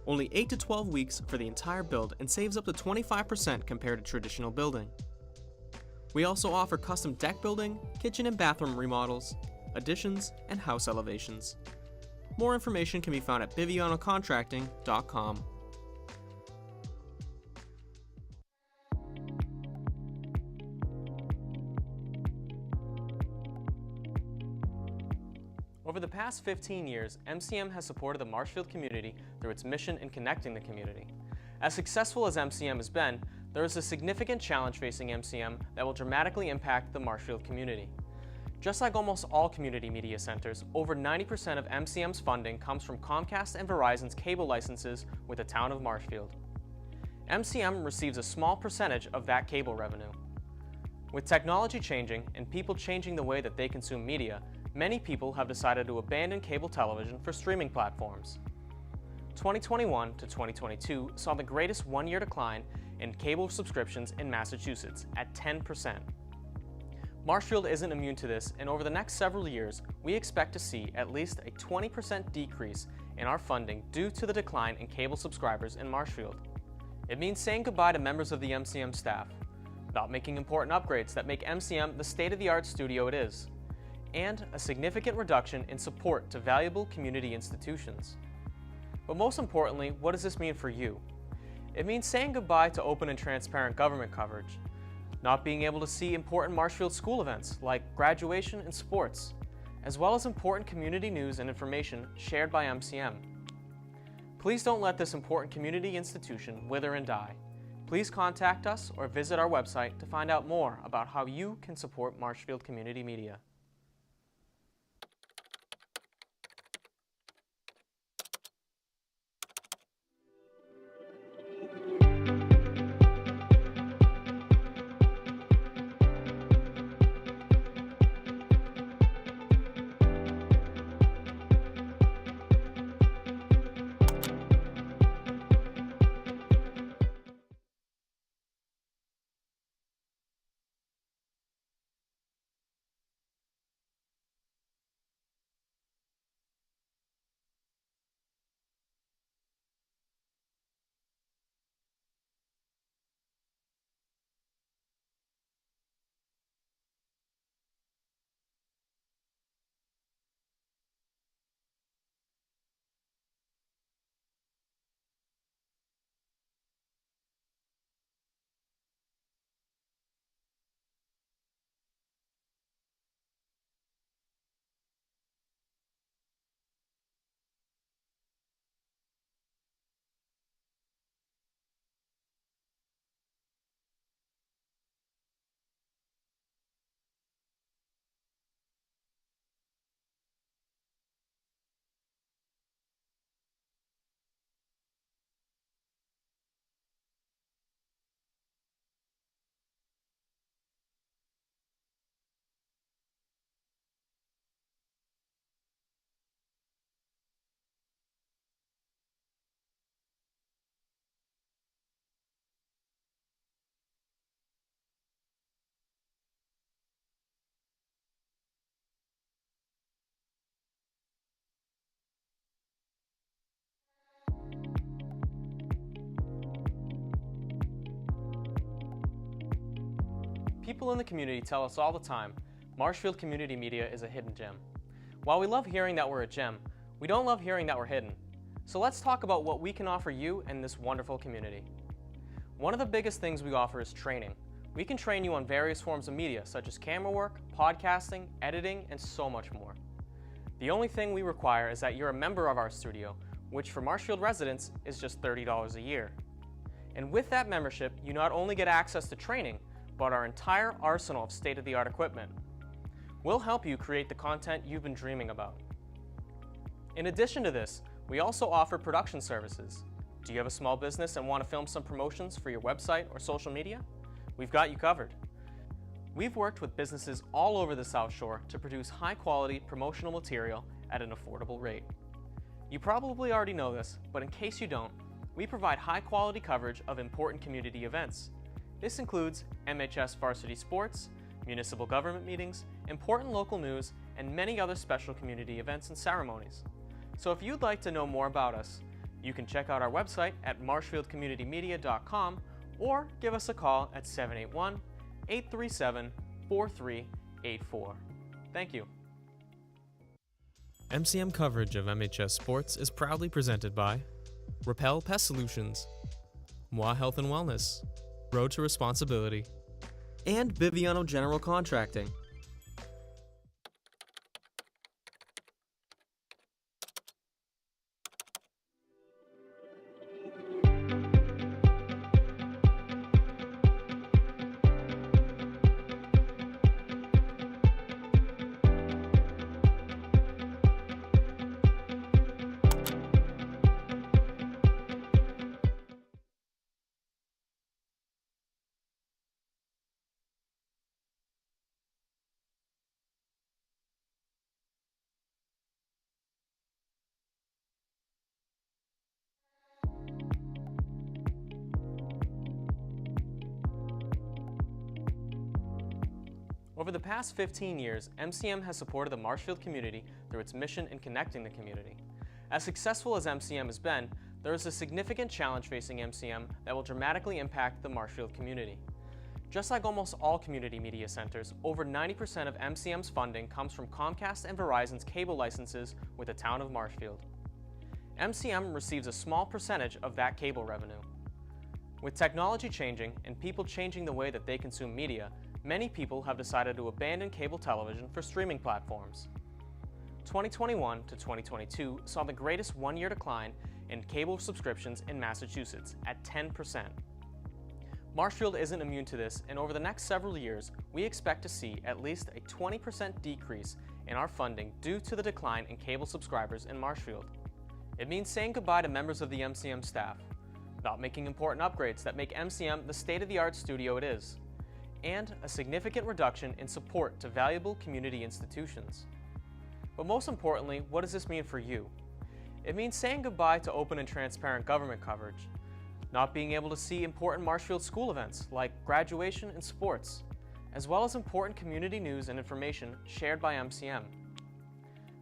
Only 8 to 12 weeks for the entire build and saves up to 25% compared to traditional building. We also offer custom deck building, kitchen and bathroom remodels, additions, and house elevations. More information can be found at bivianocontracting.com. past 15 years, MCM has supported the Marshfield community through its mission in connecting the community. As successful as MCM has been, there is a significant challenge facing MCM that will dramatically impact the Marshfield community. Just like almost all community media centers, over 90% of MCM's funding comes from Comcast and Verizon's cable licenses with the town of Marshfield. MCM receives a small percentage of that cable revenue. With technology changing and people changing the way that they consume media, many people have decided to abandon cable television for streaming platforms. 2021 to 2022 saw the greatest one-year decline in cable subscriptions in Massachusetts at 10%. Marshfield isn't immune to this, and over the next several years, we expect to see at least a 20% decrease in our funding due to the decline in cable subscribers in Marshfield. It means saying goodbye to members of the MCM staff, not making important upgrades that make MCM the state-of-the-art studio it is, and a significant reduction in support to valuable community institutions. But most importantly, what does this mean for you? It means saying goodbye to open and transparent government coverage, not being able to see important Marshfield school events like graduation and sports, as well as important community news and information shared by MCM. Please don't let this important community institution wither and die. Please contact us or visit our website to find out more about how you can support Marshfield Community Media. People in the community tell us all the time, Marshfield Community Media is a hidden gem. While we love hearing that we're a gem, we don't love hearing that we're hidden. So let's talk about what we can offer you and this wonderful community. One of the biggest things we offer is training. We can train you on various forms of media such as camerawork, podcasting, editing, and so much more. The only thing we require is that you're a member of our studio, which for Marshfield residents is just $30 a year. And with that membership, you not only get access to training, but our entire arsenal of state-of-the-art equipment. We'll help you create the content you've been dreaming about. In addition to this, we also offer production services. Do you have a small business and want to film some promotions for your website or social media? We've got you covered. We've worked with businesses all over the South Shore to produce high-quality promotional material at an affordable rate. You probably already know this, but in case you don't, we provide high-quality coverage of important community events. This includes MHS Varsity Sports, municipal government meetings, important local news, and many other special community events and ceremonies. So if you'd like to know more about us, you can check out our website at marshfieldcommunitymedia.com or give us a call at 781-837-4384. Thank you. MCM coverage of MHS Sports is proudly presented by Repel Pest Solutions, Moi Health and Wellness, Road to Responsibility, And Biviano General Contracting. Over the past 15 years, MCM has supported the Marshfield community through its mission in connecting the community. As successful as MCM has been, there is a significant challenge facing MCM that will dramatically impact the Marshfield community. Just like almost all community media centers, over 90% of MCM's funding comes from Comcast and Verizon's cable licenses with the town of Marshfield. MCM receives a small percentage of that cable revenue. With technology changing and people changing the way that they consume media, many people have decided to abandon cable television for streaming platforms. 2021 to 2022 saw the greatest one-year decline in cable subscriptions in Massachusetts at 10%. Marshfield isn't immune to this, and over the next several years, we expect to see at least a 20% decrease in our funding due to the decline in cable subscribers in Marshfield. It means saying goodbye to members of the MCM staff, not making important upgrades that make MCM the state-of-the-art studio it is, and a significant reduction in support to valuable community institutions. But most importantly, what does this mean for you? It means saying goodbye to open and transparent government coverage, not being able to see important Marshfield school events like graduation and sports, as well as important community news and information shared by MCM.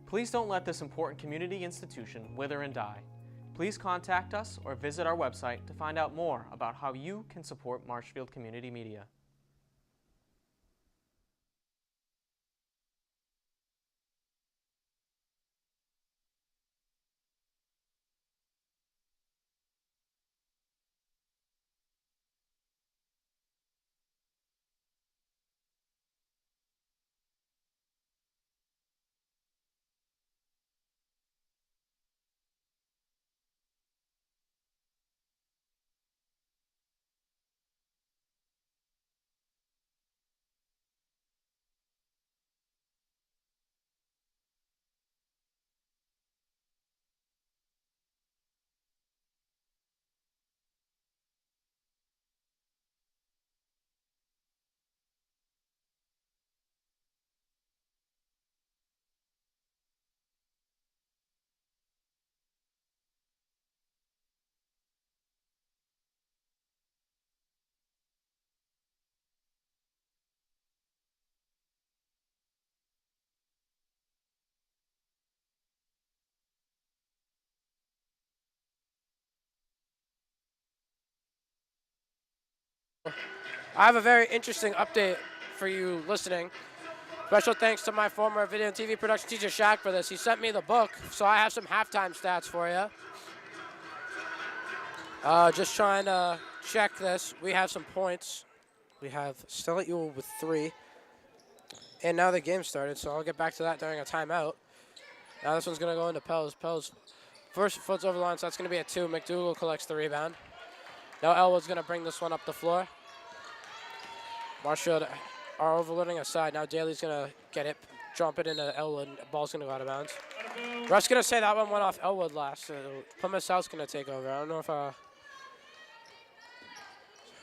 Please don't let this important community institution wither and die. Please contact us or visit our website to find out more about how you can support Marshfield Community Media. I have a very interesting update for you listening. Special thanks to my former video and TV production teacher, Shaq, for this. He sent me the book, so I have some halftime stats for you. Just trying to check this. We have some points. We have Stella Ewell with 3. And now the game started, so I'll get back to that during a timeout. Now this one's going to go into Pels. Pels first foot's over the line, so that's going to be a 2. McDougal collects the rebound. Now Elwood's going to bring this one up the floor. Marshfield are overloading a side. Now Daly's going to get it, jump it into Elwood. Ball's going to go out of bounds. Russ going to say that one went off Elwood last. So Plymouth South's going to take over. I don't know if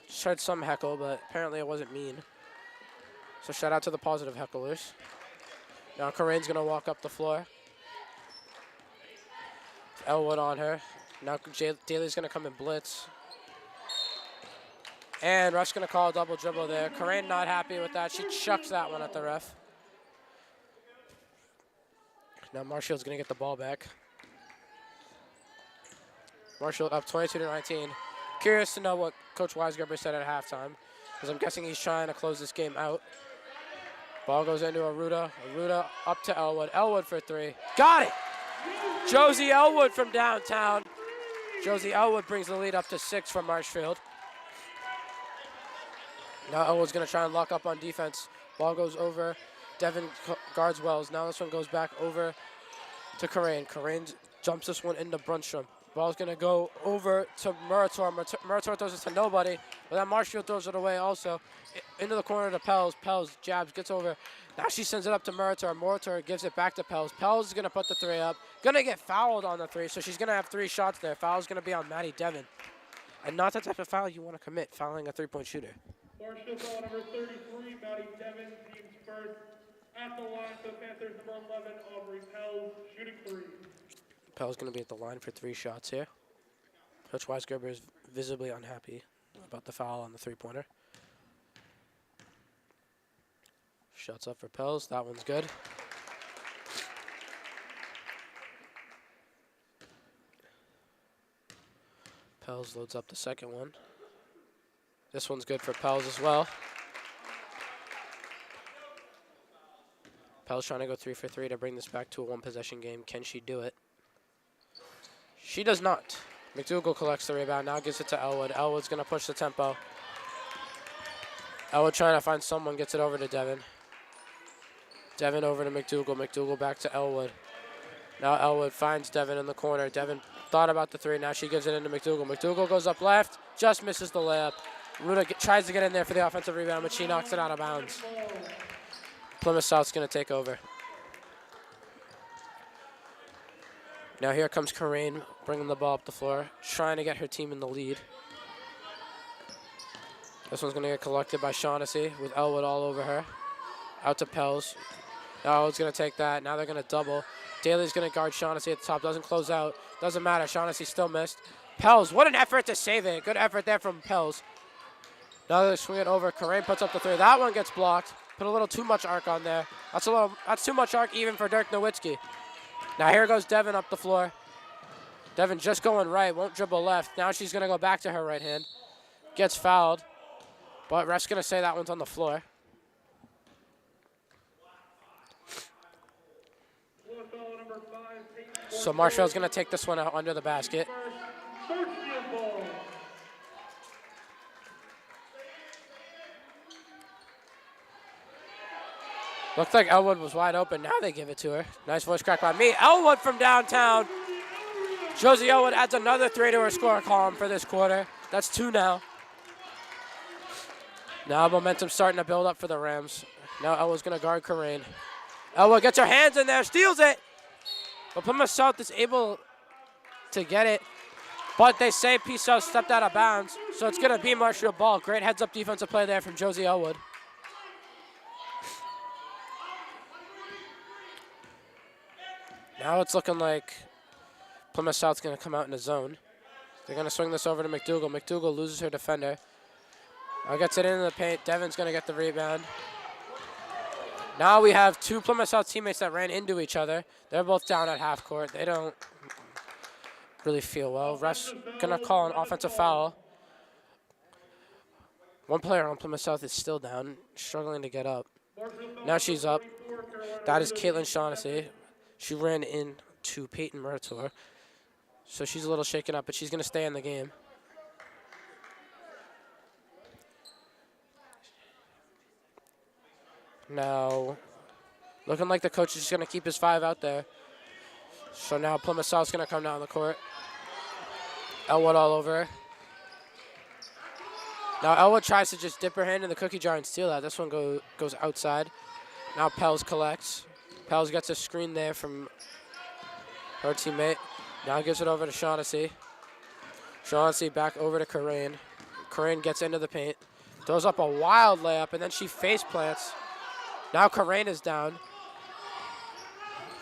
just heard some heckle, but apparently it wasn't mean. So shout out to the positive hecklers. Now Corain's going to walk up the floor. Elwood on her. Now Daly's going to come and blitz. And Russ going to call a double dribble there. Corain not happy with that. She chucks that one at the ref. Now Marshfield's going to get the ball back. Marshfield up 22-19. Curious to know what Coach Weisgerber said at halftime, because I'm guessing he's trying to close this game out. Ball goes into Aruda. Aruda up to Elwood. Elwood for 3. Got it! Josie Elwood from downtown. Josie Elwood brings the lead up to 6 for Marshfield. Now Elwood's going to try and lock up on defense. Ball goes over. Devin guards Wells. Now this one goes back over to Corain. Corain jumps this one into Brunstrom. Ball's going to go over to Murator. Murator throws it to nobody, but then Marshfield throws it away also. Into the corner to Pels. Pels jabs, gets over. Now she sends it up to Murator. Murator gives it back to Pels. Pels is going to put the 3 up. Going to get fouled on the 3, so she's going to have 3 shots there. Foul's going to be on Maddie Devin. And not the type of foul you want to commit, fouling a 3-point shooter. Marshfield foul number 33, Maddie Devin, team's first. At the line for the Panthers, number 11, Repel, shooting 3. Repel's going to be at the line for 3 shots here. Coach Weisgerber is visibly unhappy about the foul on the 3-pointer. shots up for Pels. That one's good. Pels loads up the second one. This one's good for Pels as well. Pels trying to go 3 for 3 to bring this back to a one-possession game. Can she do it? She does not. McDougal collects the rebound, now gives it to Elwood. Elwood's going to push the tempo. Elwood trying to find someone, gets it over to Devin. Devin over to McDougal. McDougal back to Elwood. Now Elwood finds Devin in the corner. Devin thought about the three, now she gives it into McDougal. McDougal goes up left, just misses the layup. Ruda tries to get in there for the offensive rebound, but she knocks it out of bounds. Plymouth South's going to take over. Now here comes Corain, bringing the ball up the floor, trying to get her team in the lead. This one's going to get collected by Shaughnessy with Elwood all over her. Out to Pels. Now Elwood's going to take that. Now they're going to double. Daly's going to guard Shaughnessy at the top. Doesn't close out. Doesn't matter. Shaughnessy still missed. Pels, what an effort to save it. Good effort there from Pels. Now they swing it over. Corain puts up the three. That one gets blocked. Put a little too much arc on there. That's too much arc even for Dirk Nowitzki. Now here goes Devin up the floor. Devin just going right, won't dribble left. Now she's going to go back to her right hand. Gets fouled, but ref's going to say that one's on the floor. So Marshall's going to take this one out under the basket. Looked like Elwood was wide open. Now they give it to her. Nice voice crack by me. Elwood from downtown. Josie Elwood adds another three to her score column for this quarter. That's 2 now. Now momentum starting to build up for the Rams. Now Elwood's going to guard Corain. Elwood gets her hands in there, steals it. But Plymouth South is able to get it. But they say Peace South stepped out of bounds. So it's going to be Marshall ball. Great heads-up defensive play there from Josie Elwood. Now it's looking like Plymouth South's going to come out in a zone. They're going to swing this over to McDougal. McDougal loses her defender. Now gets it into the paint. Devin's going to get the rebound. Now we have 2 Plymouth South teammates that ran into each other. They're both down at half court. They don't really feel well. Ref's going to call an offensive foul. One player on Plymouth South is still down, struggling to get up. Now she's up. That is Caitlin Shaughnessy. She ran into Peyton Murator. So she's a little shaken up, but she's going to stay in the game. Now, looking like the coach is just going to keep his 5 out there. So now Plymouth South's going to come down the court. Elwood all over her. Now Elwood tries to just dip her hand in the cookie jar and steal that. This one goes outside. Now Pels collects. Pels gets a screen there from her teammate. Now gives it over to Shaughnessy. Shaughnessy back over to Corain. Corain gets into the paint. Throws up a wild layup, and then she face plants. Now Corain is down.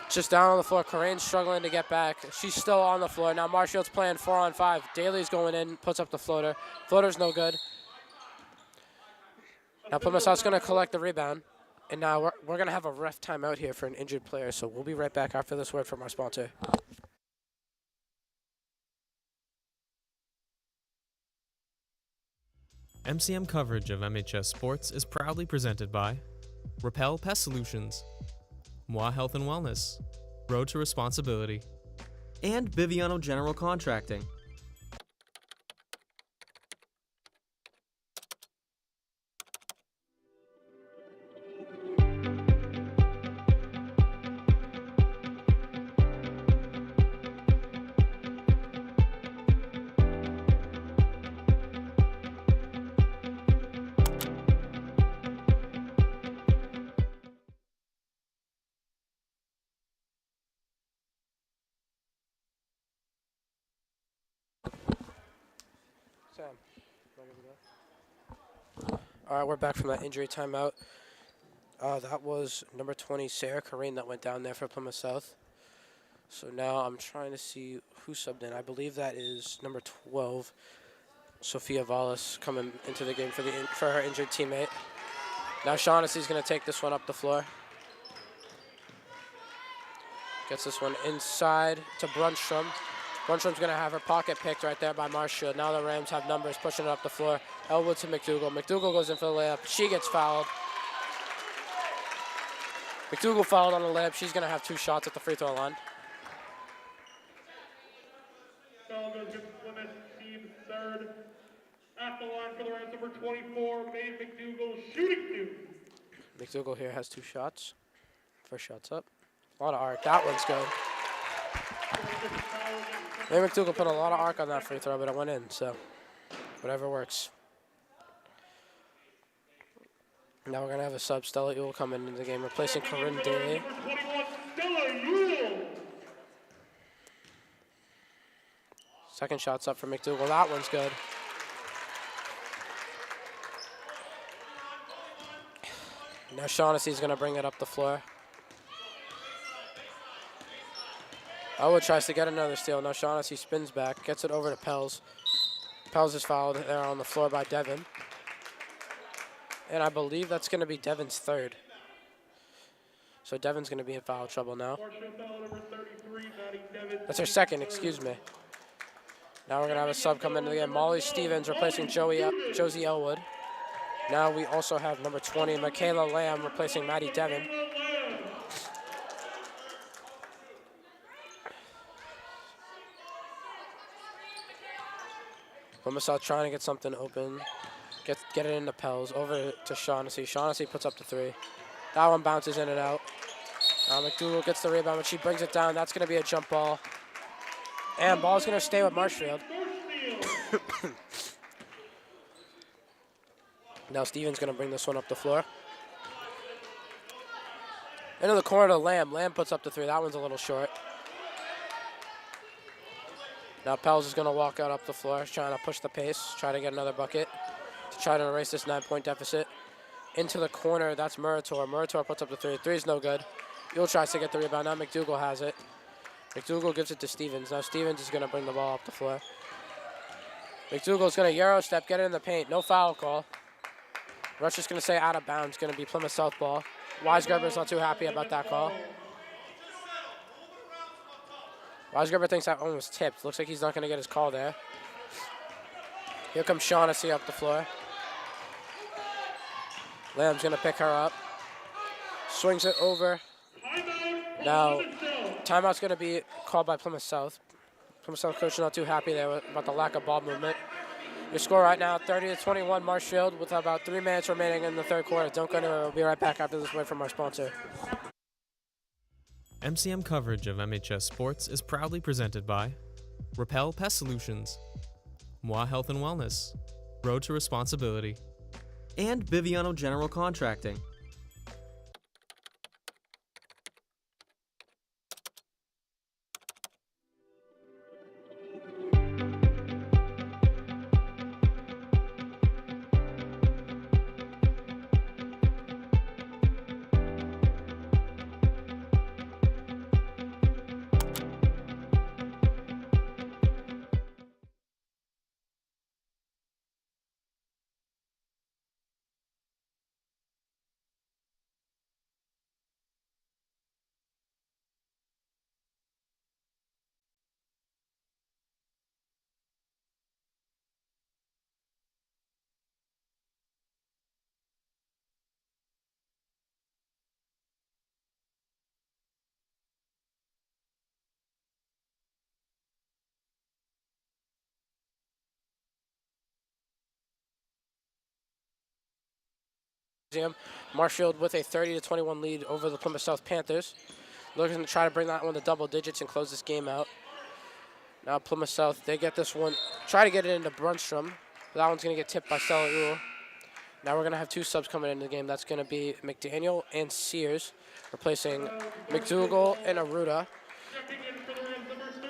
Just down on the floor. Corain's struggling to get back. She's still on the floor. Now Marshall's playing 4-on-5. Daly's going in, puts up the floater. Floater's no good. Now Plymouth South's going to collect the rebound. And now we're going to have a ref timeout here for an injured player. So we'll be right back after this word from our sponsor. MCM coverage of MHS Sports is proudly presented by Repel Pest Solutions, Moi Health and Wellness, Road to Responsibility, and Biviano General Contracting. All right, we're back from that injury timeout. That was number 20, Sarah Corain, that went down there for Plymouth South. So now I'm trying to see who subbed in. I believe that is number 12, Sophia Vallis, coming into the game for her injured teammate. Now Shaughnessy's going to take this one up the floor. Gets this one inside to Brunstrom. Brunstrom's going to have her pocket picked right there by Marshfield. Now the Rams have numbers pushing it up the floor. Elwood to McDougal. McDougal goes in for the layup. She gets fouled. McDougal fouled on the layup. She's going to have 2 shots at the free throw line. Foul goes against Plymouth, team third. At the line for the Rams, number 24, Maeve McDougal, shooting 2. McDougal here has 2 shots. First shot's up. A lot of arc. That one's good. Maeve McDougal put a lot of arc on that free throw, but it went in, so whatever works. Now we're going to have a sub. Stella Ewell come into the game, replacing Corinne Daly. Number 21, Stella Ewell. Second shot's up for McDougal. That one's good. Now Shaughnessy's going to bring it up the floor. Elwood tries to get another steal. Now Shaughnessy spins back, gets it over to Pels. Pels is fouled there on the floor by Devin. And I believe that's going to be Devin's third. So Devin's going to be in foul trouble now. That's her second, excuse me. Now we're going to have a sub come into the game. Molly Stevens replacing Josie Elwood. Now we also have number 20, Michaela Lamb, replacing Maddie Devin. Plymouth trying to get something open. Get it into Pels. Over to Shaughnessy. Shaughnessy puts up the 3. That one bounces in and out. McDougal gets the rebound, but she brings it down. That's going to be a jump ball. And ball's going to stay with Marshfield. Now Stevens going to bring this one up the floor. Into the corner to Lamb. Lamb puts up the 3. That one's a little short. Now Pels is going to walk out up the floor, trying to push the pace, try to get another bucket to try to erase this 9-point deficit. Into the corner, that's Murator. Murator puts up the 3. 3's no good. Yule tries to get the rebound. Now McDougal has it. McDougal gives it to Stevens. Now Stevens is going to bring the ball up the floor. McDougal's going to Euro step, get it in the paint. No foul call. Rush is going to say out of bounds. Going to be Plymouth South ball. Weisgerber's not too happy about that call. Weisgerber thinks that one was tipped. Looks like he's not going to get his call there. Here comes Shaughnessy up the floor. Lamb's going to pick her up. Swings it over. Now, timeout's going to be called by Plymouth South. Plymouth South coach is not too happy there about the lack of ball movement. Your score right now, 30-21 Marshfield with about 3 minutes remaining in the third quarter. Don't go anywhere. We'll be right back after this word from our sponsor. MCM coverage of MHS Sports is proudly presented by Repel Pest Solutions, Moi Health and Wellness, Road to Responsibility, and Biviano General Contracting. Marshfield with a 30-21 lead over the Plymouth South Panthers. Looking to try to bring that one to double digits and close this game out. Now Plymouth South, they get this one, try to get it into Brunstrom. That one's going to get tipped by Stella Ewell. Now we're going to have 2 subs coming into the game. That's going to be McDaniel and Sears, replacing McDougal and Aruda.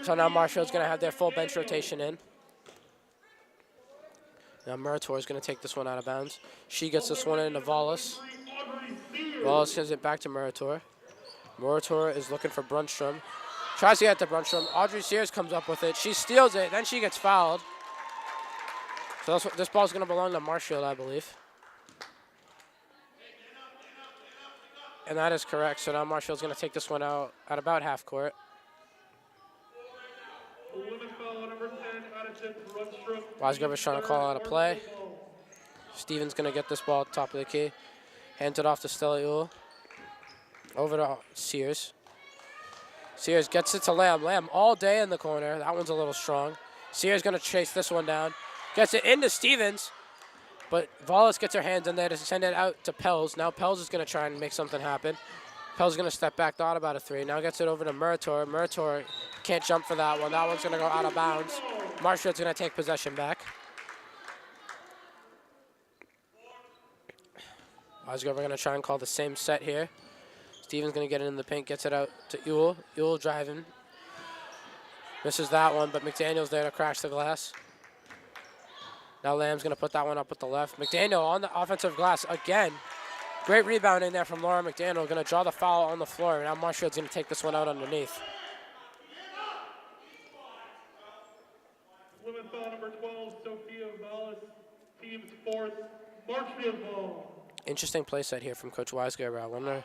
So now Marshfield's going to have their full bench rotation in. Now Murator is going to take this one out of bounds. She gets this one into Wallace. Wallace gives it back to Murator. Murator is looking for Brunstrom. Tries to get to Brunstrom. Audrey Sears comes up with it. She steals it. Then she gets fouled. So this ball is going to belong to Marshfield, I believe. And that is correct. So now Marshall's going to take this one out at about half court. Weisgerber's trying to call out a play. Stevens going to get this ball at the top of the key. Hands it off to Stella Ewell. Over to Sears. Sears gets it to Lamb. Lamb all day in the corner. That one's a little strong. Sears going to chase this one down. Gets it into Stevens. But Wallace gets her hands in there to send it out to Pels. Now Pels is going to try and make something happen. Pels is going to step back, thought about a three. Now gets it over to Murator. Murator can't jump for that one. That one's going to go out of bounds. Marshall's going to take possession back. Weisgerber going to try and call the same set here. Stevens going to get it in the paint, gets it out to Ewell. Ewell driving. Misses that one, but McDaniel's there to crash the glass. Now Lamb's going to put that one up with the left. McDaniel on the offensive glass again. Great rebound in there from Laura McDaniel. Going to draw the foul on the floor. Now Marshall's going to take this one out underneath. Women's foul number 12, Sophia Wallace, team's fourth, Marshfield ball. Interesting play set here from Coach Weisgerber. I wonder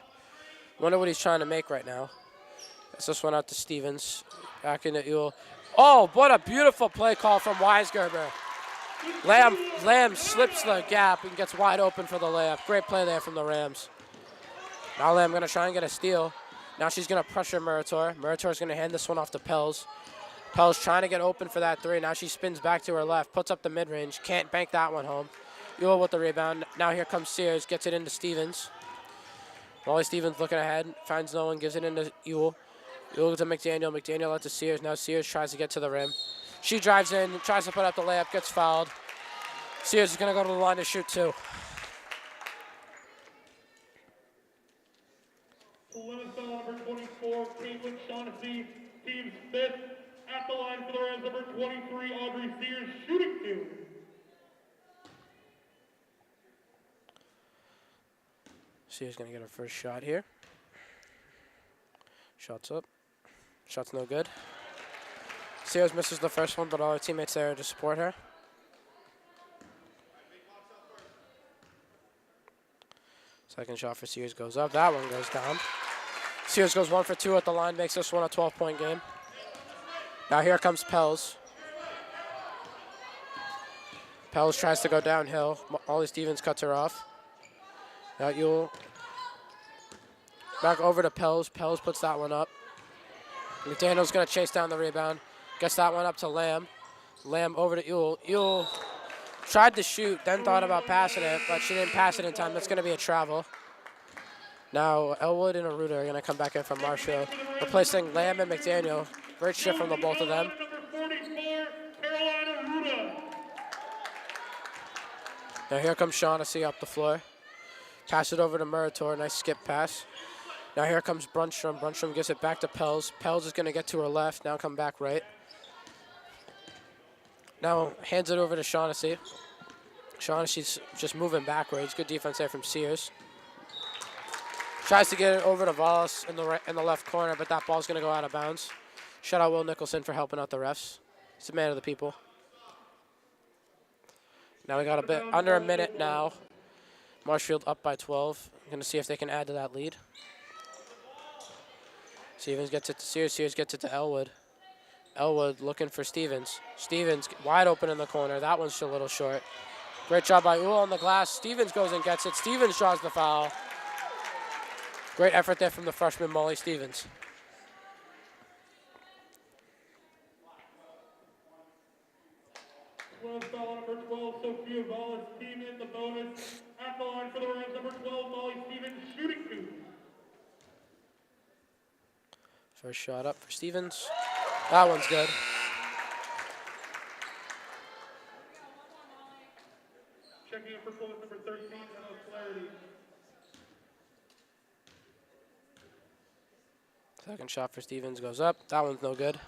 what he's trying to make right now. Gets this one out to Stevens. Back into Ewell. Oh, what a beautiful play call from Weisgerber. Lamb slips the gap and gets wide open for the layup. Great play there from the Rams. Now Lamb going to try and get a steal. Now she's going to pressure Murator. Murator's going to hand this one off to Pels. Pels trying to get open for that three. Now she spins back to her left, puts up the mid-range. Can't bank that one home. Ewell with the rebound. Now here comes Sears, gets it into Stevens. Molly Stevens looking ahead, finds no one, gives it into Ewell. Ewell to McDaniel. McDaniel out to Sears. Now Sears tries to get to the rim. She drives in, tries to put up the layup, gets fouled. Sears is going to go to the line to shoot two. Women's foul number 24, Caitlin Shaughnessy, team's fifth. At the line for the Rams, number 23, Audrey Sears, shooting two. Sears going to get her first shot here. Shot's up. Shot's no good. Sears misses the first one, but all her teammates there to support her. Second shot for Sears goes up. That one goes down. Sears goes 1 for 2 at the line, makes this one a 12-point game. Now here comes Pels. Pels tries to go downhill. Molly Stevens cuts her off. Now Ewell. Back over to Pels. Pels puts that one up. McDaniel's going to chase down the rebound. Gets that one up to Lamb. Lamb over to Ewell. Ewell tried to shoot, then thought about passing it, but she didn't pass it in time. That's going to be a travel. Now Elwood and Aruda are going to come back in from Marshall, replacing Lamb and McDaniel. Great shift from the both of them. Now here comes Shaughnessy up the floor. Pass it over to Murator. Nice skip pass. Now here comes Brunstrom. Brunstrom gives it back to Pels. Pels is going to get to her left. Now come back right. Now hands it over to Shaughnessy. Shaughnessy's just moving backwards. Good defense there from Sears. Tries to get it over to Wallace in the left corner, but that ball's going to go out of bounds. Shout out Will Nicholson for helping out the refs. He's a man of the people. Now we got a bit under a minute now. Marshfield up by 12. Going to see if they can add to that lead. Stevens gets it to Sears. Sears gets it to Elwood. Elwood looking for Stevens. Stevens wide open in the corner. That one's a little short. Great job by Ewell on the glass. Stevens goes and gets it. Stevens draws the foul. Great effort there from the freshman Molly Stevens. Foul number 12, Sophia Wallace, team in the bonus. At the line for the Rams, number 12, Molly Stevens, shooting two. First shot up for Stevens. That one's good. Checking in for Plymouth, number 13, Emma Flaherty. Second shot for Stevens goes up. That one's no good.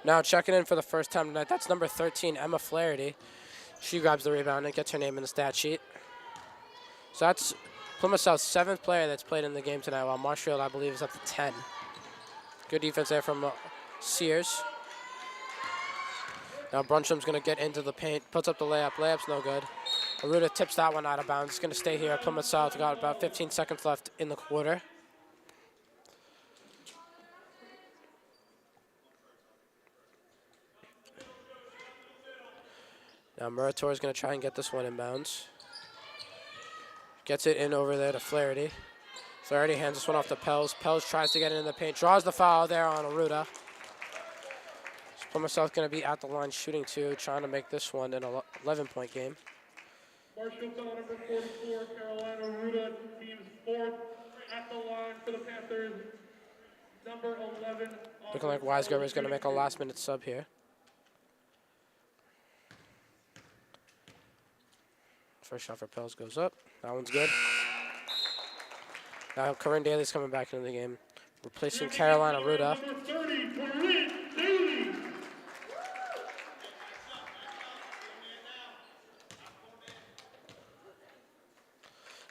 Now checking in for the first time tonight, that's number 13, Emma Flaherty. She grabs the rebound and gets her name in the stat sheet. So that's Plymouth South's 7th player that's played in the game tonight, while Marshfield, I believe, is up to 10. Good defense there from Sears. Now Brunstrom's going to get into the paint, puts up the layup. Layup's no good. Aruda tips that one out of bounds. It's going to stay here. Plymouth South got about 15 seconds left in the quarter. Now Murator is going to try and get this one in bounds. Gets it in over there to Flaherty. Flaherty hands this one off to Pels. Pels tries to get it in the paint. Draws the foul there on Aruda. So Plymouth South going to be at the line shooting two, trying to make this one an 11-point game. Marshall foul number 44, Carolina Aruda, team's fourth at the line for the Panthers. Number 11. Looking like Weisgerber is going to make a last-minute sub here. First shot for Pels goes up. That one's good. Now Corinne Daly's coming back into the game, replacing Carolina Aruda. Number 30, Corinne Daly.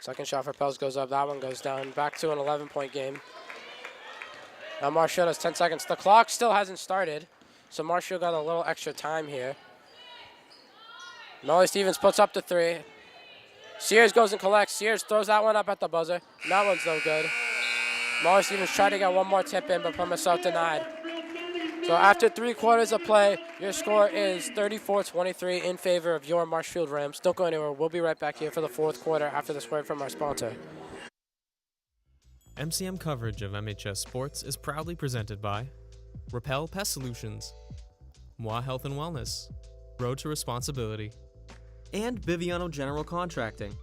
Second shot for Pels goes up. That one goes down. Back to an 11-point game. Now Marshall has 10 seconds. The clock still hasn't started, so Marshall got a little extra time here. Molly Stevens puts up the three. Sears goes and collects. Sears throws that one up at the buzzer. That one's no good. Molly Stevens tried to get one more tip in, but Plymouth South denied. So after 3 quarters of play, your score is 34-23 in favor of your Marshfield Rams. Don't go anywhere. We'll be right back here for the 4th quarter after this word from our sponsor. MCM coverage of MHS Sports is proudly presented by Repel Pest Solutions, Moi Health and Wellness, Road to Responsibility, and Biviano General Contracting.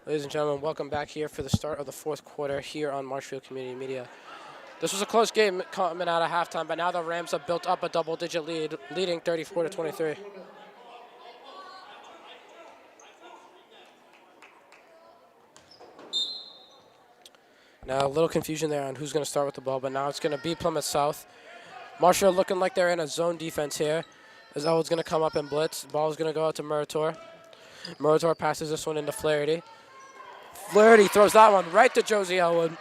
Ladies and gentlemen, welcome back here for the start of the 4th quarter here on Marshfield Community Media. This was a close game coming out of halftime, but now the Rams have built up a double-digit lead, leading 34-23. Now a little confusion there on who's going to start with the ball, but now it's going to be Plymouth South. Marshall looking like they're in a zone defense here, as Elwood's going to come up and blitz. The ball is going to go out to Murator. Murator passes this one into Flaherty. Flaherty throws that one right to Josie Elwood.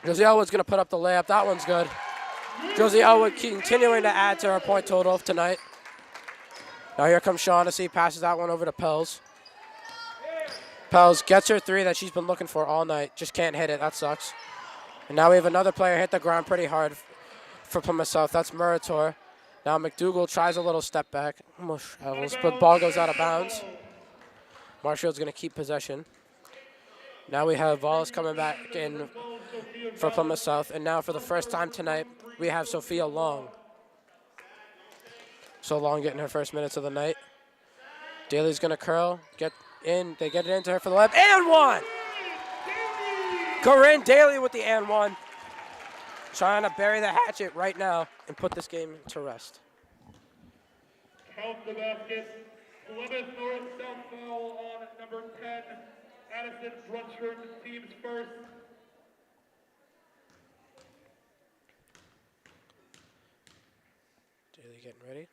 Josie Elwood's going to put up the layup. That one's good. Josie Elwood continuing to add to her point total tonight. Now here comes Shaughnessy, passes that one over to Pels. Pels gets her three that she's been looking for all night. Just can't hit it. That sucks. And now we have another player hit the ground pretty hard for Plymouth South. That's Murator. Now McDougal tries a little step back. Almost travels, but the ball goes out of bounds. Marshfield's going to keep possession. Now we have Wallace coming back in for Plymouth South. And now for the first time tonight, we have Sophia Long. So Long getting her first minutes of the night. Daly's going to curl, get in. They get it into her for the layup. And one! Corinne Daly with the and one. Trying to bury the hatchet right now and put this game to rest. Count the basket. Plymouth North South foul on number 10. Addison Brunshford, team's first. Daly getting ready.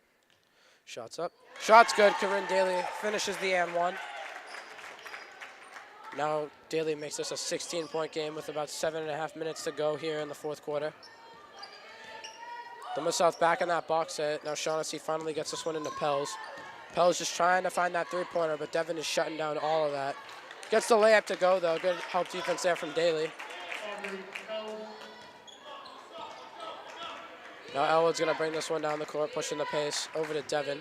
Shots up. Shots good. Corinne Daly finishes the and one. Now Daly makes this a 16-point game with about 7.5 minutes to go here in the 4th quarter. Plymouth South back in that box set. Now Shaughnessy finally gets this one into Pels. Pels just trying to find that three-pointer, but Devin is shutting down all of that. Gets the layup to go, though. Good help defense there from Daly. Now Elwood's going to bring this one down the court, pushing the pace over to Devin.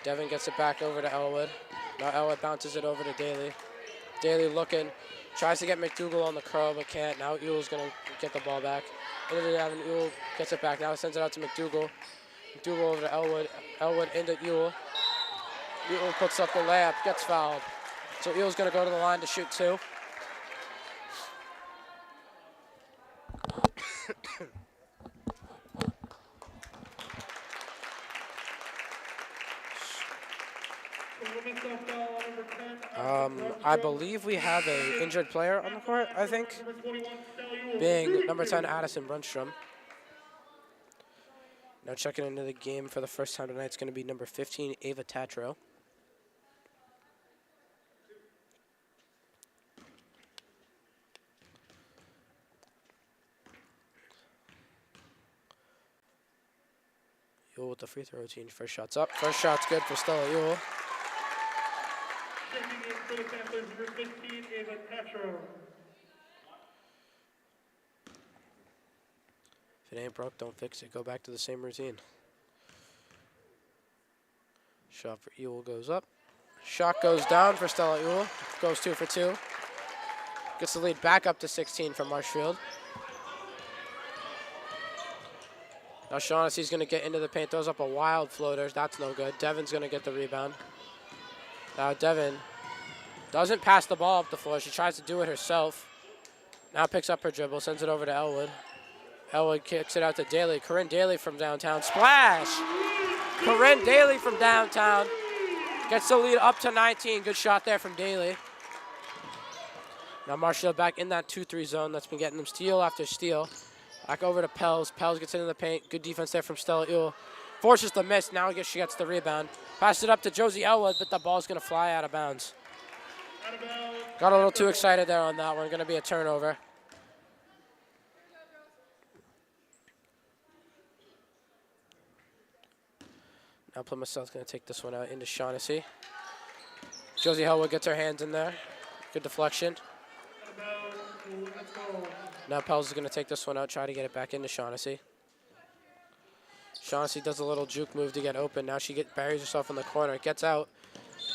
Devin gets it back over to Elwood. Now Elwood bounces it over to Daly. Daly looking, tries to get McDougal on the curl, but can't. Now Ewell's going to get the ball back. Into Devin, Ewell gets it back. Now sends it out to McDougal. McDougal over to Elwood. Elwood into Ewell. Ewell puts up the layup, gets fouled. So Ewell's going to go to the line to shoot 2. I believe we have an injured player on the court, I think, being number 10, Addison Brunstrom. Now checking into the game for the first time tonight, it's going to be number 15, Ava Tatro. Ewell with the free throw routine. First shot's up. First shot's good for Stella Ewell. Checking in for the Panthers, number 15, Ava Tatro. If it ain't broke, don't fix it. Go back to the same routine. Shot for Ewell goes up. Shot goes down for Stella Ewell. Goes 2 for 2. Gets the lead back up to 16 from Marshfield. Now Shaughnessy's going to get into the paint. Throws up a wild floater. That's no good. Devin's going to get the rebound. Now Devin doesn't pass the ball up the floor. She tries to do it herself. Now picks up her dribble. Sends it over to Elwood. Elwood kicks it out to Daly. Corinne Daly from downtown. Splash! Corinne Daly from downtown. Gets the lead up to 19. Good shot there from Daly. Now Marshfield back in that 2-3 zone that's been getting them steal after steal. Back over to Pels. Pels gets into the paint. Good defense there from Stella Ewell. Forces the miss. Now she gets the rebound. Pass it up to Josie Elwood, but the ball's going to fly out of bounds. Got a little too excited there on that one. Going to be a turnover. Now Plymouth South's going to take this one out into Shaughnessy. Josie Elwood gets her hands in there. Good deflection. Now Pels is going to take this one out, try to get it back into Shaughnessy. Shaughnessy does a little juke move to get open. Now she buries herself in the corner. Gets out.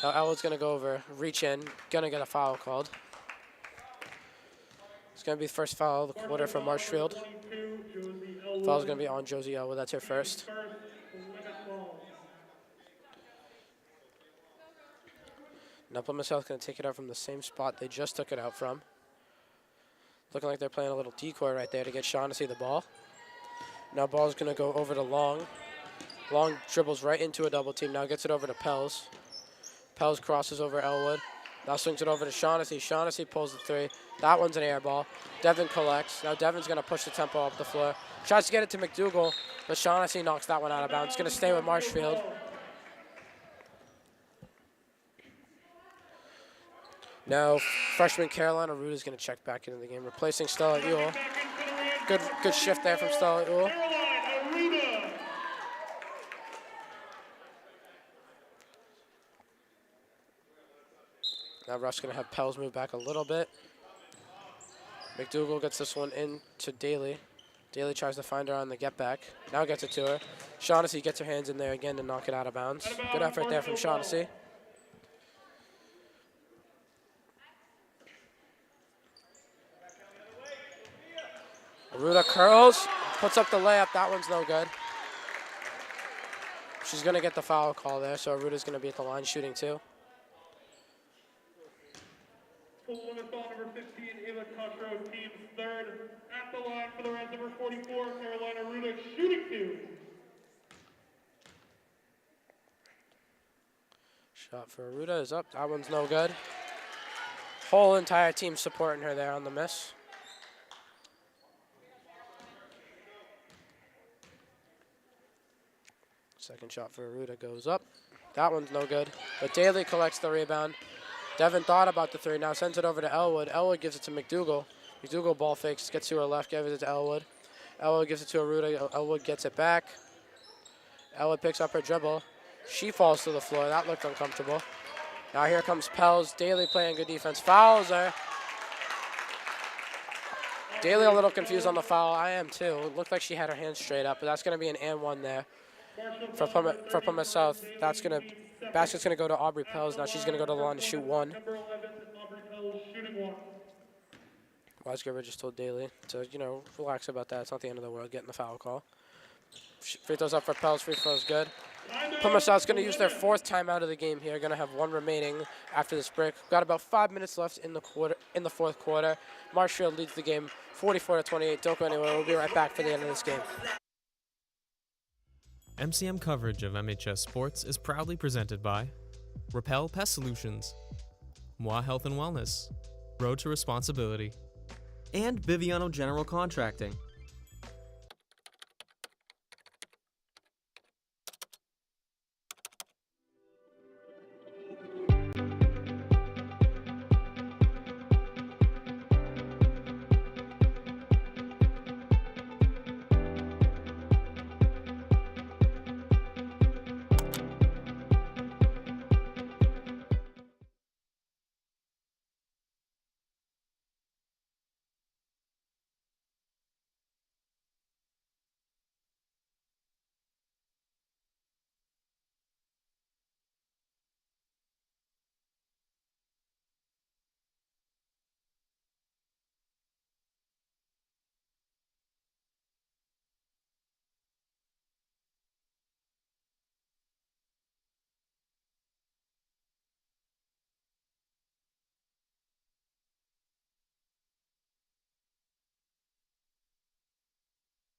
Now Elwood's going to go over, reach in. Going to get a foul called. It's going to be the first foul of the quarter for Marshfield. Foul's going to be on Josie Elwood. That's her first. Now Plymouth South going to take it out from the same spot they just took it out from. Looking like they're playing a little decoy right there to get Shaughnessy the ball. Now ball's going to go over to Long. Long dribbles right into a double team. Now gets it over to Pels. Pels crosses over Elwood. Now swings it over to Shaughnessy. Shaughnessy pulls the 3. That one's an air ball. Devin collects. Now Devin's going to push the tempo up the floor. Tries to get it to McDougal, but Shaughnessy knocks that one out of bounds. It's going to stay with Marshfield. Now freshman Carolina Root is going to check back into the game, replacing Stella Ewell. Good shift there from Stella Ewell. Now Russ going to have Pels move back a little bit. McDougal gets this one in to Daly. Daly tries to find her on the get back. Now gets it to her. Shaughnessy gets her hands in there again to knock it out of bounds. Good effort there from Shaughnessy. Aruda curls, puts up the layup. That one's no good. She's going to get the foul call there, so Aruda's going to be at the line shooting too. Plymouth ball number 15, Ava Tatro, team's third. At the line for the Reds, number 44, Carolina Aruda, shooting 2. Shot for Aruda is up. That one's no good. Whole entire team supporting her there on the miss. Second shot for Aruda goes up. That one's no good. But Daly collects the rebound. Devin thought about the 3. Now sends it over to Elwood. Elwood gives it to McDougal. McDougal ball fakes, gets to her left, gives it to Elwood. Elwood gives it to Aruda. Elwood gets it back. Elwood picks up her dribble. She falls to the floor. That looked uncomfortable. Now here comes Pels. Daly playing good defense. Fouls her. Daly a little confused on the foul. I am too. It looked like she had her hands straight up, but that's going to be an and one there for Plymouth South. Basket's going to go to Aubrey Pels. Now she's going to go to the line to shoot one. Number 11, Aubrey Pels, shooting one. Wisegiver just told Daly to, relax about that. It's not the end of the world getting the foul call. Free throws up for Pels. Free throws good. Plymouth South's going to use their 4th timeout of the game here. Going to have one remaining after this break. Got about 5 minutes left in the 4th quarter. Marshfield leads the game 44-28. Don't go anywhere. We'll be right back for the end of this game. MCM coverage of MHS Sports is proudly presented by Repel Pest Solutions, Moi Health and Wellness, Road to Responsibility, and Biviano General Contracting.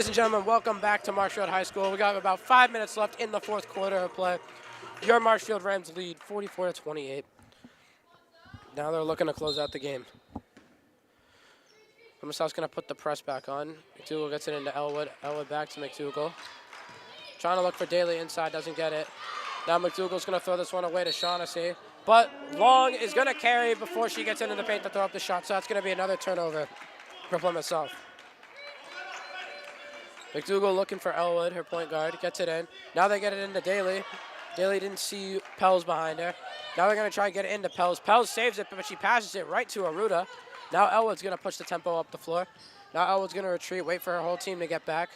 Ladies and gentlemen, welcome back to Marshfield High School. We got about 5 minutes left in the 4th quarter of play. Your Marshfield Rams lead 44-28. Now they're looking to close out the game. Plymouth South's going to put the press back on. McDougal gets it into Elwood. Elwood back to McDougal. Trying to look for Daly inside, doesn't get it. Now McDougal's going to throw this one away to Shaughnessy. But Long is going to carry before she gets into the paint to throw up the shot. So that's going to be another turnover for Plymouth South. McDougal looking for Elwood, her point guard, gets it in. Now they get it into Daly. Daly didn't see Pels behind her. Now they're going to try and get it into Pels. Pels saves it, but she passes it right to Aruda. Now Elwood's going to push the tempo up the floor. Now Elwood's going to retreat, wait for her whole team to get back.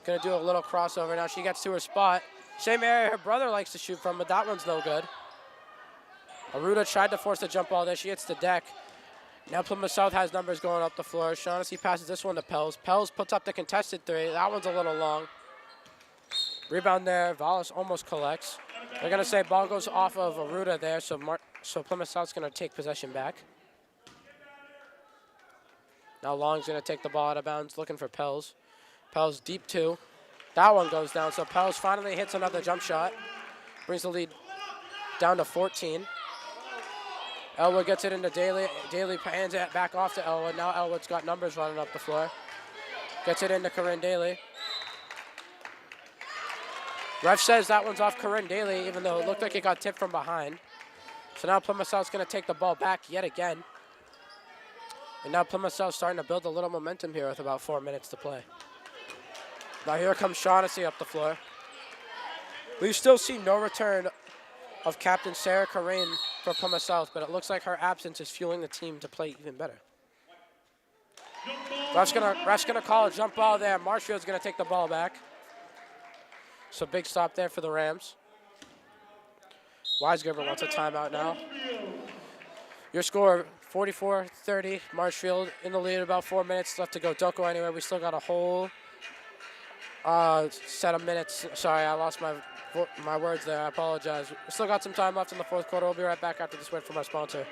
Going to do a little crossover. Now she gets to her spot. Same area her brother likes to shoot from, but that one's no good. Aruda tried to force the jump ball there. She hits the deck. Now Plymouth South has numbers going up the floor. Shaughnessy passes this one to Pels. Pels puts up the contested three. That one's a little long. Rebound there. Vallis almost collects. They're going to say ball goes off of Aruda there, so Plymouth South's going to take possession back. Now Long's going to take the ball out of bounds, looking for Pels. Pels deep 2. That one goes down, so Pels finally hits another jump shot. Brings the lead down to 14. Elwood gets it into Daly. Daly hands it back off to Elwood. Now Elwood's got numbers running up the floor. Gets it into Corinne Daly. Ref says that one's off Corinne Daly, even though it looked like it got tipped from behind. So now Plymouth South's going to take the ball back yet again. And now Plymouth South's starting to build a little momentum here with about 4 minutes to play. Now here comes Shaughnessy up the floor. We still see no return of Captain Sarah Corain for Plymouth South, but it looks like her absence is fueling the team to play even better. Ref's gonna call a jump ball there. Marshfield's gonna take the ball back. So big stop there for the Rams. Wisegiver wants a timeout now. Your score, 44-30. Marshfield in the lead, about 4 minutes left to go. Don't go anywhere. We still got a whole set of minutes. Sorry, I lost my words there. I apologize. We still got some time left in the 4th quarter. We'll be right back after this word from our sponsor.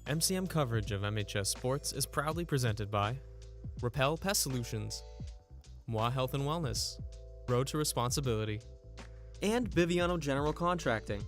MCM coverage of MHS Sports is proudly presented by Repel Pest Solutions, Moi Health and Wellness, Road to Responsibility, and Biviano General Contracting.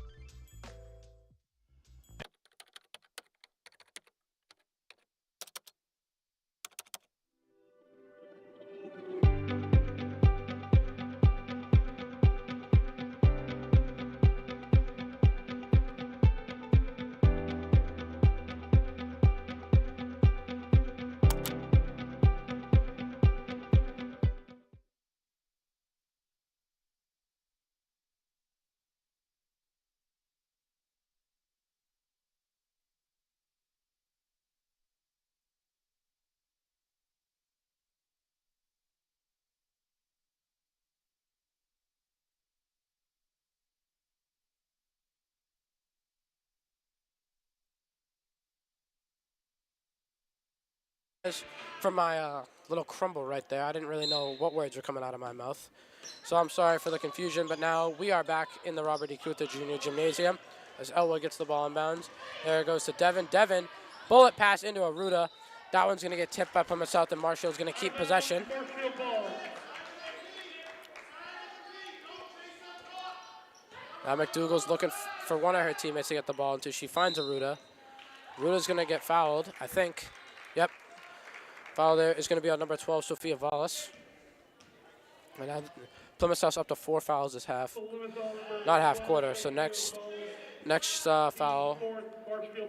for my little crumble right there. I didn't really know what words were coming out of my mouth. So I'm sorry for the confusion, but now we are back in the Robert E. Keuther Jr. Gymnasium as Elwood gets the ball in bounds. There it goes to Devin. Devin, bullet pass into Aruda. That one's going to get tipped by Plymouth South, and Marshall's going to keep possession. Now McDougal's looking for one of her teammates to get the ball until she finds Aruda. Aruda's going to get fouled, I think. Yep. Foul there is going to be on number 12, Sophia Vallis. And now Plymouth South's up to 4 fouls this half. Not half quarter, so next foul,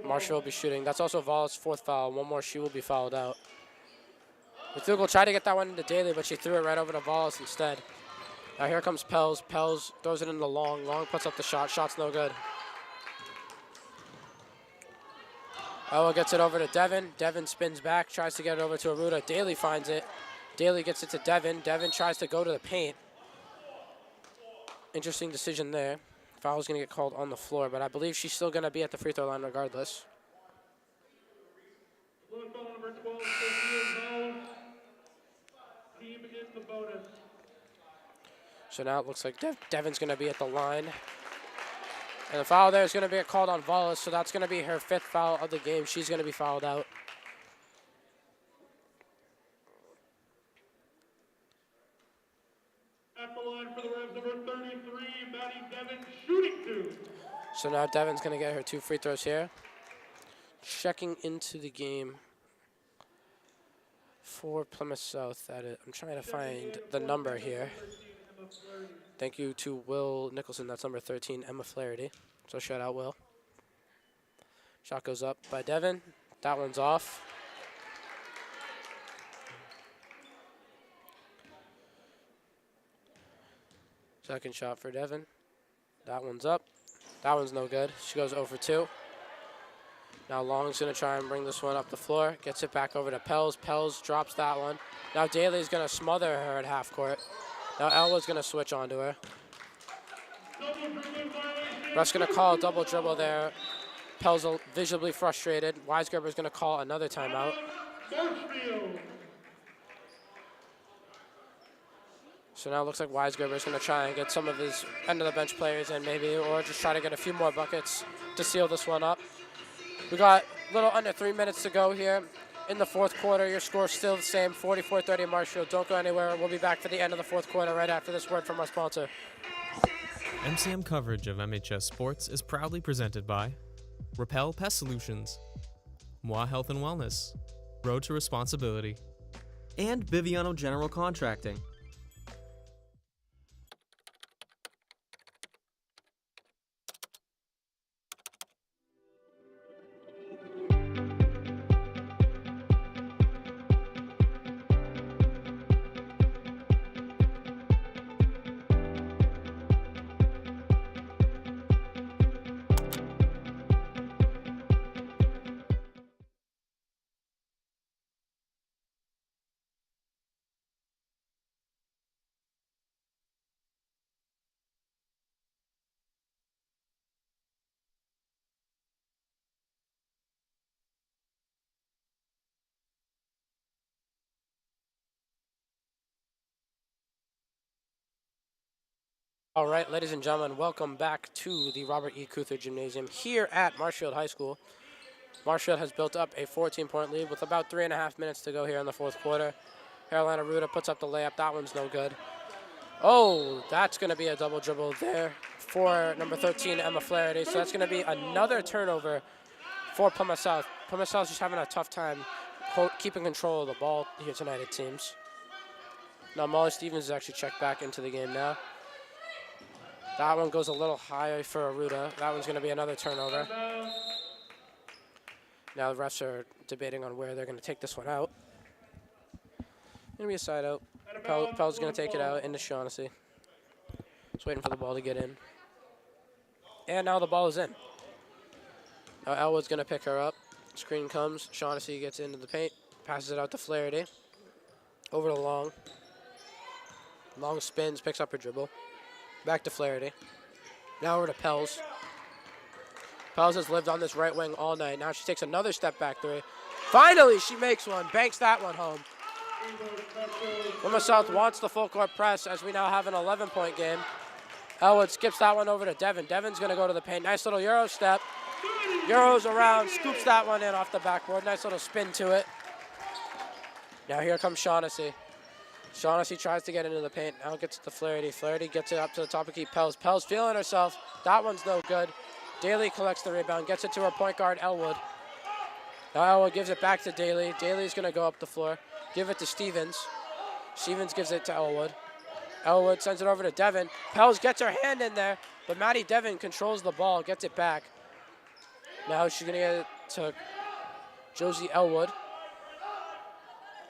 Marshall will be shooting. That's also Vallis' 4th foul. One more, she will be fouled out. McDougal tried to get that one into Daly, but she threw it right over to Vallis instead. Now here comes Pels. Pels throws it in the long. Long puts up the shot. Shot's no good. Ella gets it over to Devin. Devin spins back, tries to get it over to Aruda. Daly finds it. Daly gets it to Devin. Devin tries to go to the paint. Interesting decision there. Foul's going to get called on the floor, but I believe she's still going to be at the free throw line regardless. Number 12, Biviano. Team in the bonus. So now it looks like Devin's going to be at the line. And the foul there is going to be called on Vallis, so that's going to be her 5th foul of the game. She's going to be fouled out. At the line for the Revs, number 33, Maddie Devin, shooting 2. So now Devin's going to get her 2 free throws here. Checking into the game for Plymouth South. I'm trying to find the number here. Thank you to Will Nicholson. That's number 13, Emma Flaherty. So shout out, Will. Shot goes up by Devin. That one's off. Second shot for Devin. That one's up. That one's no good. She goes 0 for 2. Now Long's going to try and bring this one up the floor. Gets it back over to Pels. Pels drops that one. Now Daly's going to smother her at half court. Now Elwa's going to switch onto her. Ref's going to call a double dribble there. Pels visibly frustrated. Weisgerber's going to call another timeout. So now it looks like Weisgerber's going to try and get some of his end-of-the-bench players in maybe, or just try to get a few more buckets to seal this one up. We got a little under 3 minutes to go here in the 4th quarter. Your score's still the same, 44-30 Marshfield. Don't go anywhere. We'll be back for the end of the 4th quarter right after this word from our sponsor. MCM coverage of MHS Sports is proudly presented by Repel Pest Solutions, Moi Health and Wellness, Road to Responsibility, and Biviano General Contracting. All right, ladies and gentlemen, welcome back to the Robert E. Keuther Gymnasium here at Marshfield High School. Marshfield has built up a 14-point lead with about 3.5 minutes to go here in the 4th quarter. Carolina Ruda puts up the layup. That one's no good. Oh, that's going to be a double dribble there for number 13, Emma Flaherty. So that's going to be another turnover for Plymouth South. Plymouth South just having a tough time keeping control of the ball here tonight, it seems. Now Molly Stevens is actually checked back into the game now. That one goes a little high for Aruda. That one's going to be another turnover. Now the refs are debating on where they're going to take this one out. Going to be a side out. Pell's going to take it out into Shaughnessy. Just waiting for the ball to get in. And now the ball is in. Now Elwood's going to pick her up. Screen comes. Shaughnessy gets into the paint. Passes it out to Flaherty. Over to Long. Long spins, picks up her dribble. Back to Flaherty. Now over to Pels. Pels has lived on this right wing all night. Now she takes another step back 3. Finally, she makes one, banks that one home. Plymouth South wants the full court press as we now have an 11-point game. Elwood skips that one over to Devin. Devin's going to go to the paint. Nice little Euro step. Euros around, scoops that one in off the backboard. Nice little spin to it. Now here comes Shaughnessy. Shaughnessy tries to get into the paint. Now gets it to Flaherty. Flaherty gets it up to the top of key. Pels. Pels feeling herself. That one's no good. Daly collects the rebound. Gets it to her point guard, Elwood. Now Elwood gives it back to Daly. Daly's going to go up the floor. Give it to Stevens. Stevens gives it to Elwood. Elwood sends it over to Devin. Pels gets her hand in there, but Maddie Devin controls the ball, gets it back. Now she's going to get it to Josie Elwood.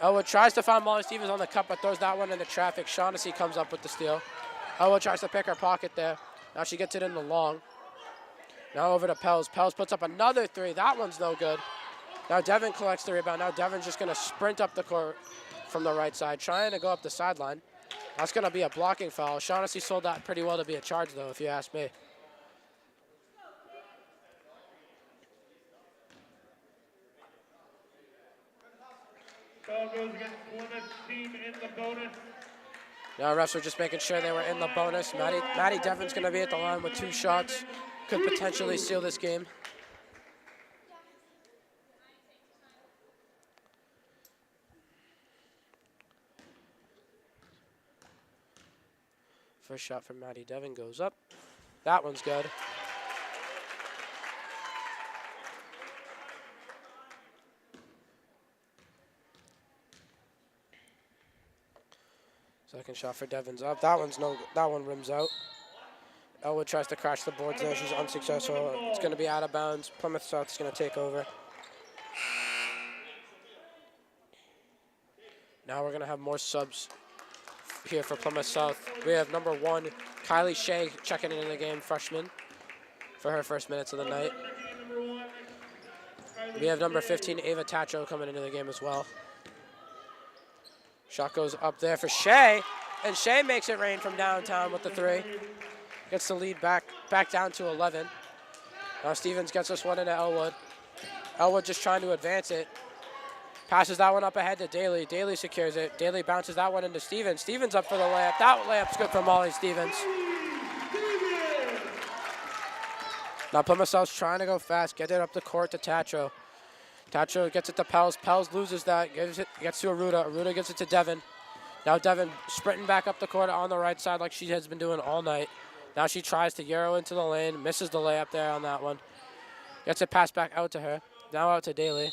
Elwood tries to find Molly Stevens on the cut, but throws that one into traffic. Shaughnessy comes up with the steal. Elwood tries to pick her pocket there. Now she gets it in the long. Now over to Pels. Pels puts up another three. That one's no good. Now Devin collects the rebound. Now Devin's just going to sprint up the court from the right side, trying to go up the sideline. That's going to be a blocking foul. Shaughnessy sold that pretty well to be a charge, though, if you ask me. Foul goes against Plymouth team in the bonus. Now refs are just making sure they were in the bonus. Maddie Devin's going to be at the line with 2 shots. Could potentially seal this game. First shot from Maddie Devin goes up. That one's good. Second shot for Devin's up. That one rims out. Elwood tries to crash the boards there. She's unsuccessful. It's going to be out of bounds. Plymouth South's going to take over. Now we're going to have more subs here for Plymouth South. We have number 1, Kylie Shea, checking into the game, freshman, for her first minutes of the night. We have number 15, Ava Tacho, coming into the game as well. Shot goes up there for Shea, and Shea makes it rain from downtown with the 3. Gets the lead back down to 11. Now Stevens gets this one into Elwood. Elwood just trying to advance it. Passes that one up ahead to Daly. Daly secures it. Daly bounces that one into Stevens. Stevens up for the layup. That layup's good for Molly Stevens. Now Plymouth South's trying to go fast. Get it up the court to Tacho. Tacho gets it to Pels. Pels loses that. Gets to Aruda. Aruda gives it to Devin. Now Devin sprinting back up the court on the right side like she has been doing all night. Now she tries to Euro into the lane. Misses the layup there on that one. Gets it passed back out to her. Now out to Daly.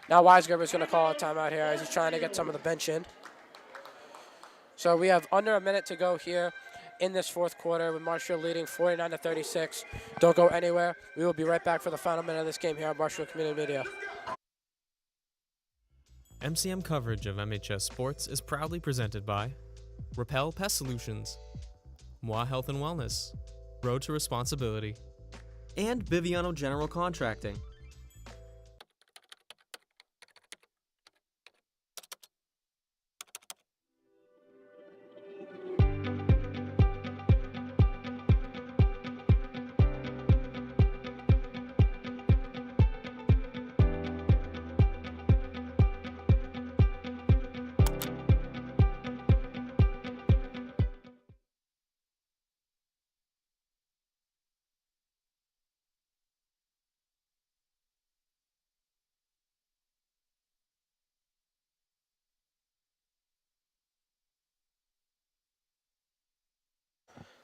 Now Weisgerber's going to call a timeout here as he's trying to get some of the bench in. So we have under a minute to go here in this fourth quarter with Marshfield leading 49-36. Don't go anywhere. We will be right back for the final minute of this game here on Marshfield Community Media. MCM coverage of MHS Sports is proudly presented by Repel Pest Solutions, Moi Health and Wellness, Road to Responsibility, and Biviano General Contracting.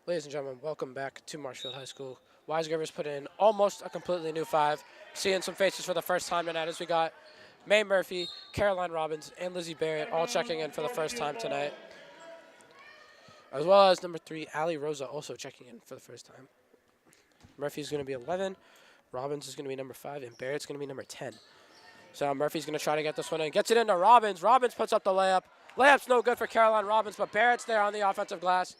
Ladies and gentlemen, welcome back to Marshfield High School. Weisgerber's put in almost a completely new 5. Seeing some faces for the first time tonight as we got May Murphy, Caroline Robbins, and Lizzie Barrett all checking in for the first time tonight. As well as number 3, Allie Rosa, also checking in for the first time. Murphy's going to be 11, Robbins is going to be number 5, and Barrett's going to be number 10. So Murphy's going to try to get this one in. Gets it into Robbins. Robbins puts up the layup. Layup's no good for Caroline Robbins, but Barrett's there on the offensive glass.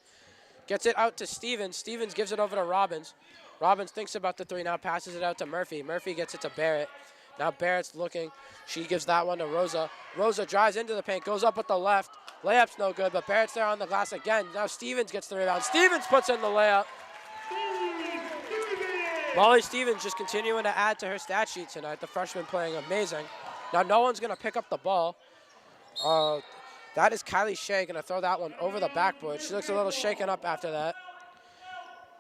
Gets it out to Stevens. Stevens gives it over to Robbins. Robbins thinks about the 3, now passes it out to Murphy. Murphy gets it to Barrett. Now Barrett's looking. She gives that one to Rosa. Rosa drives into the paint, goes up with the left. Layup's no good, but Barrett's there on the glass again. Now Stevens gets the rebound. Stevens puts in the layup. Molly Stevens just continuing to add to her stat sheet tonight. The freshman playing amazing. Now no one's going to pick up the ball. That is Kylie Shea going to throw that one over the backboard. She looks a little shaken up after that.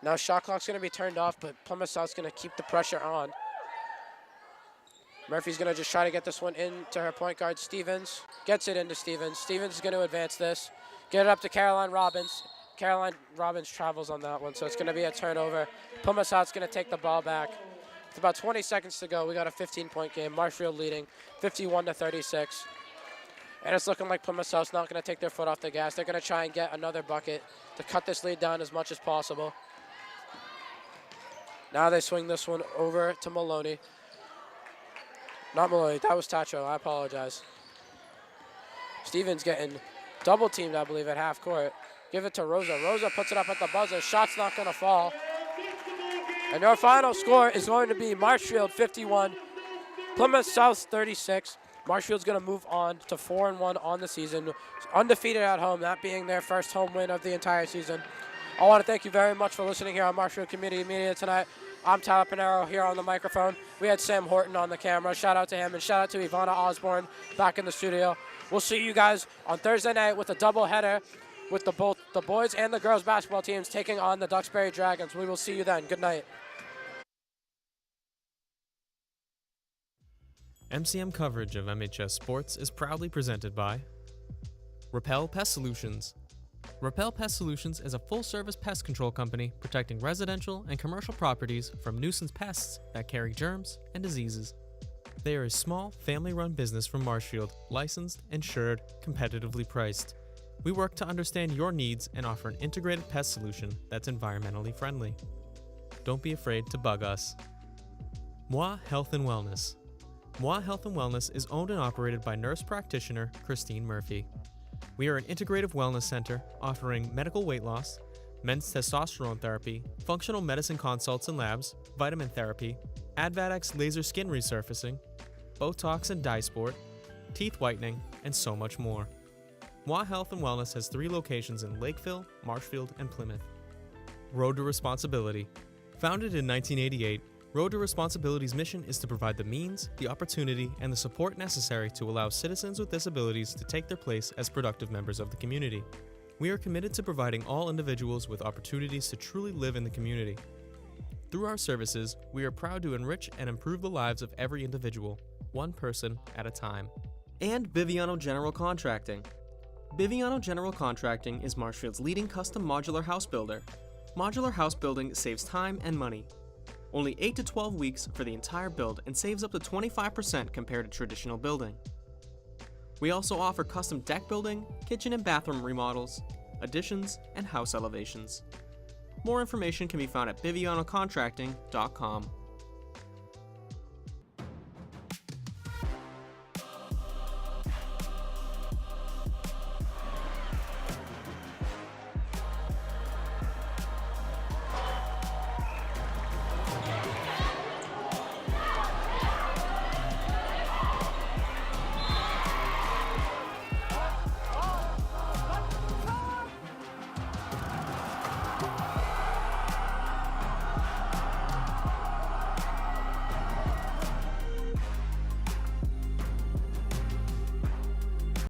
Now shot clock's going to be turned off, but Plymouth South's going to keep the pressure on. Murphy's going to just try to get this one into her point guard, Stevens. Gets it into Stevens. Stevens is going to advance this. Get it up to Caroline Robbins. Caroline Robbins travels on that one, so it's going to be a turnover. Plymouth South's going to take the ball back. With about 20 seconds to go, we got a 15-point game. Marshfield leading 51-36. And it's looking like Plymouth South's not going to take their foot off the gas. They're going to try and get another bucket to cut this lead down as much as possible. Now they swing this one over to Maloney. Not Maloney, that was Tacho, I apologize. Stevens getting double teamed, I believe, at half court. Give it to Rosa. Rosa puts it up at the buzzer. Shot's not going to fall. And our final score is going to be Marshfield 51, Plymouth South 36. Marshfield's going to move on to 4-1 on the season, undefeated at home, that being their first home win of the entire season. I want to thank you very much for listening here on Marshfield Community Media tonight. I'm Tyler Pinheiro here on the microphone. We had Sam Horton on the camera. Shout out to him, and shout out to Yvana Osborne back in the studio. We'll see you guys on Thursday night with a doubleheader with both the boys and the girls basketball teams taking on the Duxbury Dragons. We will see you then. Good night. MCM coverage of MHS Sports is proudly presented by Repel Pest Solutions. Repel Pest Solutions is a full-service pest control company protecting residential and commercial properties from nuisance pests that carry germs and diseases. They are a small, family-run business from Marshfield, licensed, insured, competitively priced. We work to understand your needs and offer an integrated pest solution that's environmentally friendly. Don't be afraid to bug us. Moi Health and Wellness. Moi Health and Wellness is owned and operated by nurse practitioner Christine Murphy. We are an integrative wellness center offering medical weight loss, men's testosterone therapy, functional medicine consults and labs, vitamin therapy, Advadex laser skin resurfacing, Botox and dye sport, teeth whitening, and so much more. Moi Health and Wellness has 3 locations in Lakeville, Marshfield, and Plymouth. Road to Responsibility. Founded in 1988, Road to Responsibility's mission is to provide the means, the opportunity, and the support necessary to allow citizens with disabilities to take their place as productive members of the community. We are committed to providing all individuals with opportunities to truly live in the community. Through our services, we are proud to enrich and improve the lives of every individual, one person at a time. And Biviano General Contracting. Biviano General Contracting is Marshfield's leading custom modular house builder. Modular house building saves time and money. Only 8 to 12 weeks for the entire build and saves up to 25% compared to traditional building. We also offer custom deck building, kitchen and bathroom remodels, additions, and house elevations. More information can be found at bivianocontracting.com.